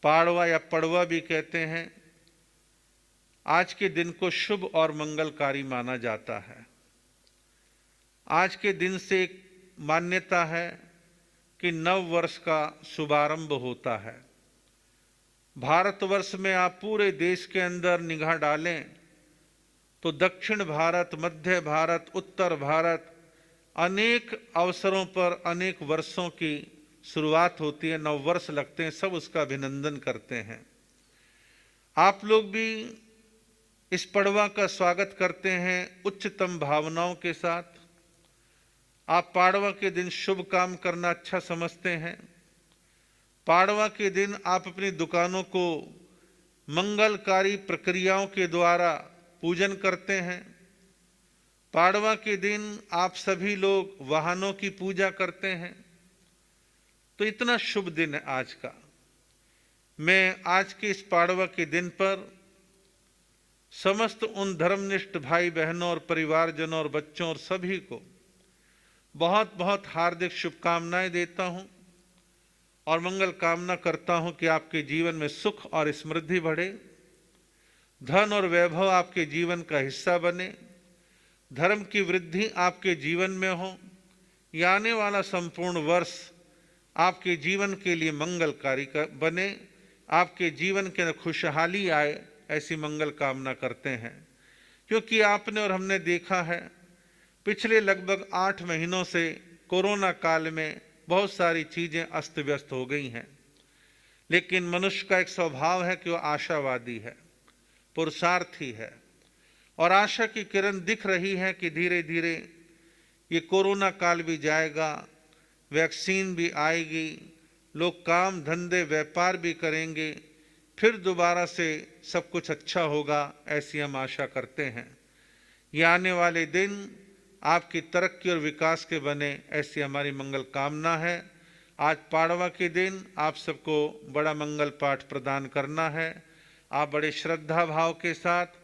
Speaker 3: पाड़वा या पड़वा भी कहते हैं, आज के दिन को शुभ और मंगलकारी माना जाता है। आज के दिन से एक मान्यता है कि नव वर्ष का शुभारंभ होता है। भारतवर्ष में आप पूरे देश के अंदर निगाह डालें तो दक्षिण भारत, मध्य भारत, उत्तर भारत, अनेक अवसरों पर अनेक वर्षों की शुरुआत होती है, नव वर्ष लगते हैं, सब उसका अभिनंदन करते हैं। आप लोग भी इस पड़वा का स्वागत करते हैं उच्चतम भावनाओं के साथ। आप पाड़वा के दिन शुभ काम करना अच्छा समझते हैं। पाड़वा के दिन आप अपनी दुकानों को मंगलकारी प्रक्रियाओं के द्वारा पूजन करते हैं। पाड़वा के दिन आप सभी लोग वाहनों की पूजा करते हैं। तो इतना शुभ दिन है आज का। मैं आज के इस पाड़वा के दिन पर समस्त उन धर्मनिष्ठ भाई बहनों और परिवारजनों और बच्चों और सभी को बहुत बहुत हार्दिक शुभकामनाएं देता हूं और मंगल कामना करता हूं कि आपके जीवन में सुख और समृद्धि बढ़े, धन और वैभव आपके जीवन का हिस्सा बने, धर्म की वृद्धि आपके जीवन में हो। ये आने वाला संपूर्ण वर्ष आपके जीवन के लिए मंगलकारी बने, आपके जीवन के अंदर खुशहाली आए, ऐसी मंगल कामना करते हैं। क्योंकि आपने और हमने देखा है पिछले लगभग 8 महीनों से कोरोना काल में बहुत सारी चीजें अस्त व्यस्त हो गई हैं, लेकिन मनुष्य का एक स्वभाव है कि वह आशावादी है, पुरुषार्थी है, और आशा की किरण दिख रही है कि धीरे धीरे ये कोरोना काल भी जाएगा, वैक्सीन भी आएगी, लोग काम धंधे व्यापार भी करेंगे, फिर दोबारा से सब कुछ अच्छा होगा, ऐसी हम आशा करते हैं। ये आने वाले दिन आपकी तरक्की और विकास के बने, ऐसी हमारी मंगल कामना है। आज पाड़वा के दिन आप सबको बड़ा मंगल पाठ प्रदान करना है। आप बड़े श्रद्धा भाव के साथ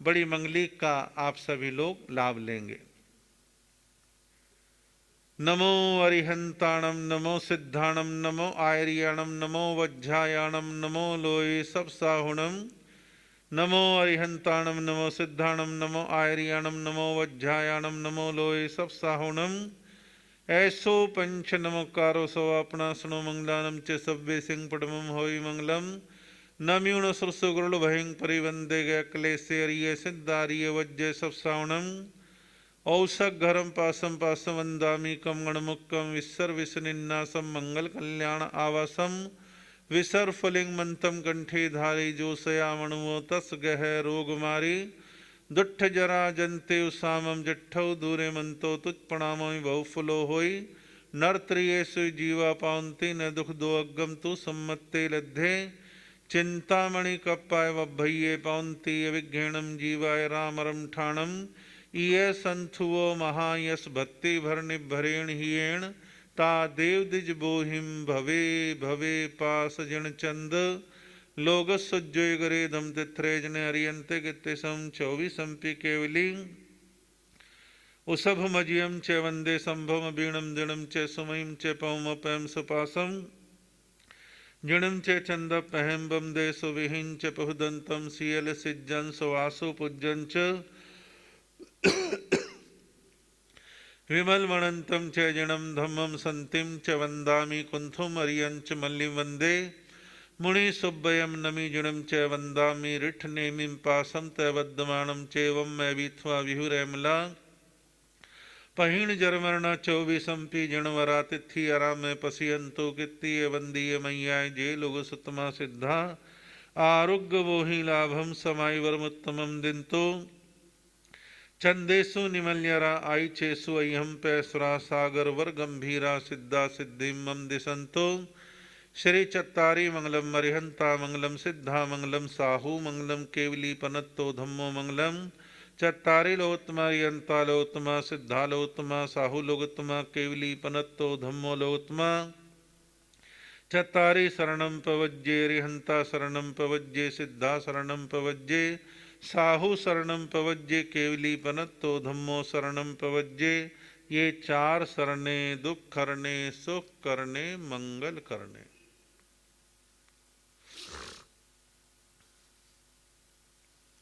Speaker 3: बड़ी मंगलिक का आप सभी लोग लाभ लेंगे। नमो अरिहंताणम, नमो सिद्धाणम, नमो आयर्याणम, नमो वज्झायाणम, नमो लोये सब साहुणम। नमो अरिहंताणम, नमो सिद्धाणम, नमो आयर्याणम, नमो वज्झायाणम, नमो लोये सब साहुणम। ऐसो पंच नमोकारो सो अपना सुनो मंगलानम च सव्वे सिंह पटमम होई मंगलम। नम्यूण सुरसु गुरुल भयं परिवंदे गय क्लेशे अरिये सिद्धारिये वज्जे सब साहुणम। औसक घरम पासम पासम वंदामी कम गणमुक्कम विसर विसनिन्नासम मंगल कल्याण आवासम। विसर फलिंग मंतम कंठे धारी जो सयामणुओ तस गह रोग मारी। दुट्ठ जरा जंते उसामम जट्ठौ दूरे मंतो तुझ प्रणामो बहुफुलो होई। नर त्रिये सु जीवा पाउंती न दुख दो अगम तु सम्मत्ते लद्धे। चिंतामणि कप्पाय वभ्भये पाउंती अविघ्नेणम जीवाय रामरम ठाणम। ये संथुओ महायस भक्ति भर निभरेण हियेण। ता देव दिज बोहिम भवे भवे पास जन चंद। लोग सुजोय गरे धम तिथ्रे जने अरियंते गित्ते सम 24 संपि केवली। उसभ मजियम च वंदे संभव बीणम दिणम च सुमयम च पौम पैम सुपासम। जिणम च चंद पहम बम दे सुविहिं च पहुदंतम सियल सिज्जन सुवासु पूज्यं च। विमल मणंतम च जिणम धम्मम संतिम च वंदामि कुंथुम अरियं च मल्लिं वंदे। मुनि सुब्बयम नमि जिणम च वंदामि रिठ नेमिं पासम तैवद्यमाणम चेवम मैं विथ्वा विहुरैमला। पहीण जरमरणा 24 संपि जिणवरा तिथि आराम पसियंतो कित्तीय वंदीय मैयाय जे लोग सुतमा सिद्धा। आरोग्य वोहि लाभम समाय वरमुत्तमम दिंतो। चंदेशु निमल्यरा आई चेसु अय्यम पैसुरा सागर वर गंभीरा सिद्धा सिद्धि मम दिशंतो। श्री चत्तारी मंगलम अरिहंता मंगलम सिद्धा मंगलम साहू मंगलम केवली पनत्तो धम्मो मंगलम। चत्तारी लोत्तमा अरिहंता लोत्तमा सिद्धा लोत्तमा साहू लोगोत्तमा केवली पनत्तो धम्मो लोत्तमा। चत्तारी शरणम पवज्ये अरिहंता शरणम पवज्ये सिद्धा शरणम पवज्ये साहू शरणम पवज्ये केवली पनत्तो धम्मो शरणम पवज्ये। ये चार सरने दुख करने सुख करने मंगल करने।